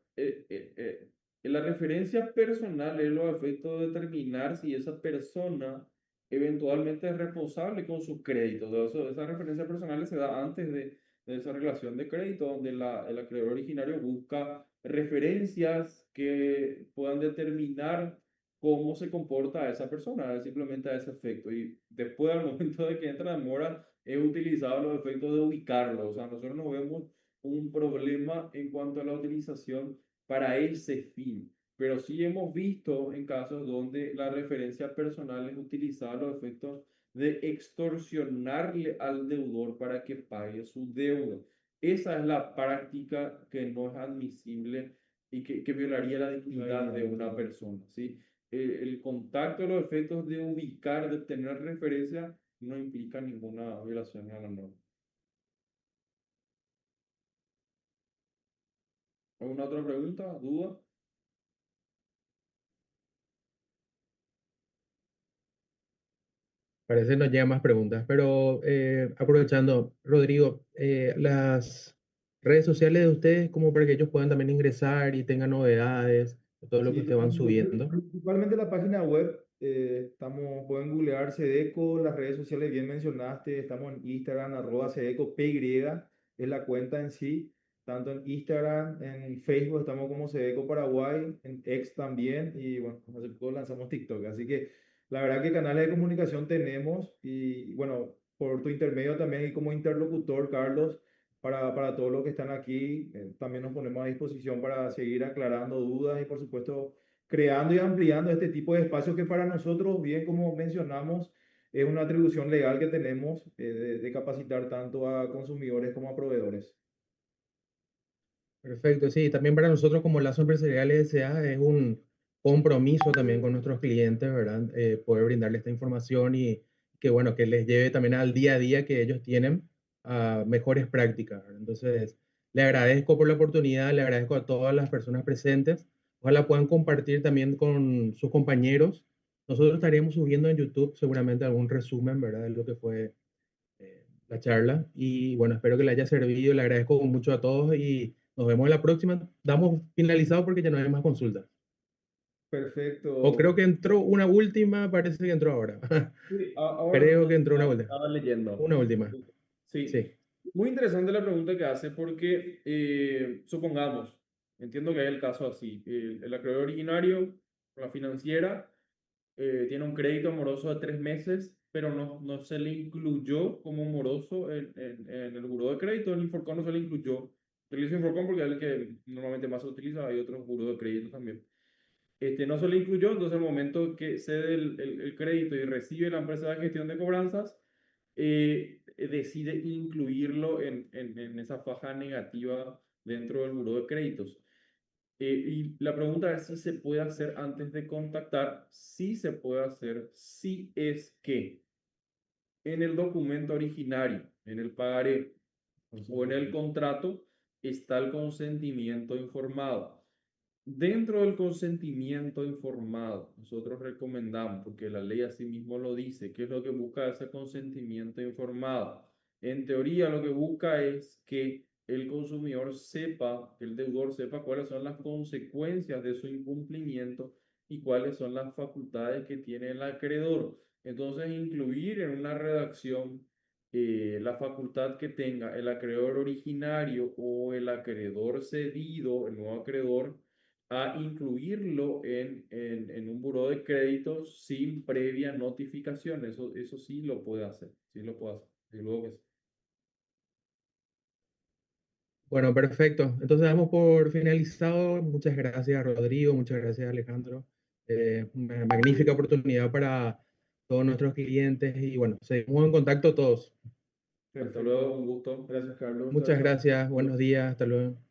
la referencia personal es los efectos de determinar si esa persona eventualmente es responsable con sus créditos. Esa referencia personal se da antes de esa relación de crédito, donde el acreedor originario busca referencias que puedan determinar cómo se comporta esa persona, simplemente a ese efecto. Y después, al momento de que entra en mora, es utilizado los efectos de ubicarlo. O sea, nosotros nos vemos un problema en cuanto a la utilización para ese fin. Pero sí hemos visto en casos donde la referencia personal es utilizada a los efectos de extorsionarle al deudor para que pague su deuda. Esa es la práctica que no es admisible y que violaría la dignidad de una persona, ¿sí? El contacto, los efectos de ubicar, de tener referencia, no implica ninguna violación a la norma. ¿Alguna otra pregunta, duda? Parece que no llegan más preguntas, pero aprovechando, Rodrigo, las redes sociales de ustedes, como para que ellos puedan también ingresar y tengan novedades de todo lo que Sí, ustedes van subiendo. principalmente la página web, pueden googlear Sedeco, las redes sociales bien mencionaste, estamos en Instagram, @SedecoPY, es la cuenta en sí, tanto en Instagram, en Facebook estamos como Sedeco Paraguay, en X también, y bueno, hace poco lanzamos TikTok, así que la verdad que canales de comunicación tenemos, y bueno, por tu intermedio también y como interlocutor, Carlos, para todos los que están aquí. También nos ponemos a disposición para seguir aclarando dudas y, por supuesto, creando y ampliando este tipo de espacios que para nosotros, bien como mencionamos, es una atribución legal que tenemos de capacitar tanto a consumidores como a proveedores. Perfecto, sí, también para nosotros como Lazo Empresarial S.A. es un compromiso también con nuestros clientes, ¿verdad? Poder brindarles esta información y que, bueno, que les lleve también al día a día que ellos tienen a mejores prácticas, ¿verdad? Entonces, le agradezco por la oportunidad, le agradezco a todas las personas presentes. Ojalá puedan compartir también con sus compañeros. Nosotros estaríamos subiendo en YouTube seguramente algún resumen, ¿verdad? De lo que fue la charla. Y bueno, espero que le haya servido. Le agradezco mucho a todos y nos vemos en la próxima. Damos finalizado porque ya no hay más consultas. O Perfecto. creo que entró una última, parece que entró ahora. Sí, ahora Creo no, que entró una última. estaba leyendo. Una última. Sí, Sí. muy interesante la pregunta que hace porque supongamos, entiendo que hay el caso así, el acreedor originario, la financiera, tiene un crédito moroso de 3 meses, pero no se le incluyó como moroso en el buró de crédito, el Inforcon no se le incluyó. Utilizo Inforcon porque es el que normalmente más se utiliza, hay otros buros de crédito también. No se le incluyó, entonces el momento que cede el crédito y recibe la empresa de gestión de cobranzas, decide incluirlo en esa faja negativa dentro del buró de créditos. Y la pregunta es si se puede hacer antes de contactar. Sí se puede hacer, si es que en el documento originario, en el pagaré o en el contrato, está el consentimiento informado. Dentro del consentimiento informado, nosotros recomendamos, porque la ley así mismo lo dice, ¿qué es lo que busca ese consentimiento informado? En teoría, lo que busca es que el consumidor sepa, que el deudor sepa cuáles son las consecuencias de su incumplimiento y cuáles son las facultades que tiene el acreedor. Entonces, incluir en una redacción la facultad que tenga el acreedor originario o el acreedor cedido, el nuevo acreedor, a incluirlo en un buró de créditos sin previa notificación. Eso sí lo puede hacer, sí lo puede hacer, desde luego que sí. Bueno, perfecto. Entonces damos por finalizado. Muchas gracias, Rodrigo. Muchas gracias, Alejandro. Una magnífica oportunidad para todos nuestros clientes y bueno, seguimos en contacto todos. Hasta Perfecto. luego, un gusto. Gracias, Carlos. Chao, Muchas chao. gracias. Buenos días. Hasta luego.